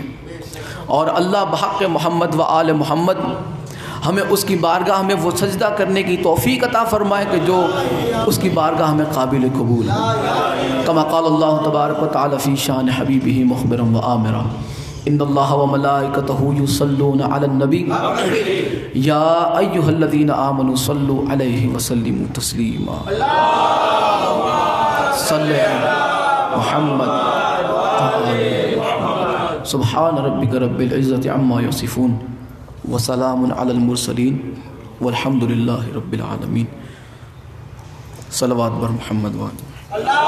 اور اللہ بحق محمد و آل محمد ہمیں اس کی بارگاہ میں وہ سجدہ کرنے کی توفیق عطا فرمائے کہ جو اس کی بارگاہ میں قابل قبول ہے. کما قال اللہ تبارک و تعالی فی شان حبیبہ مخبرا و آمرا, ان اللہ و ملائکتہ یصلون علی النبی یا ایھا الذین آمنوا صلوا علیہ وسلموا تسلیما. صلی محمد سبحان ربک رب العزت عما یصفون وسلام علی المرسلین والحمد للہ رب العالمین. صلوات بر محمد وآلہ.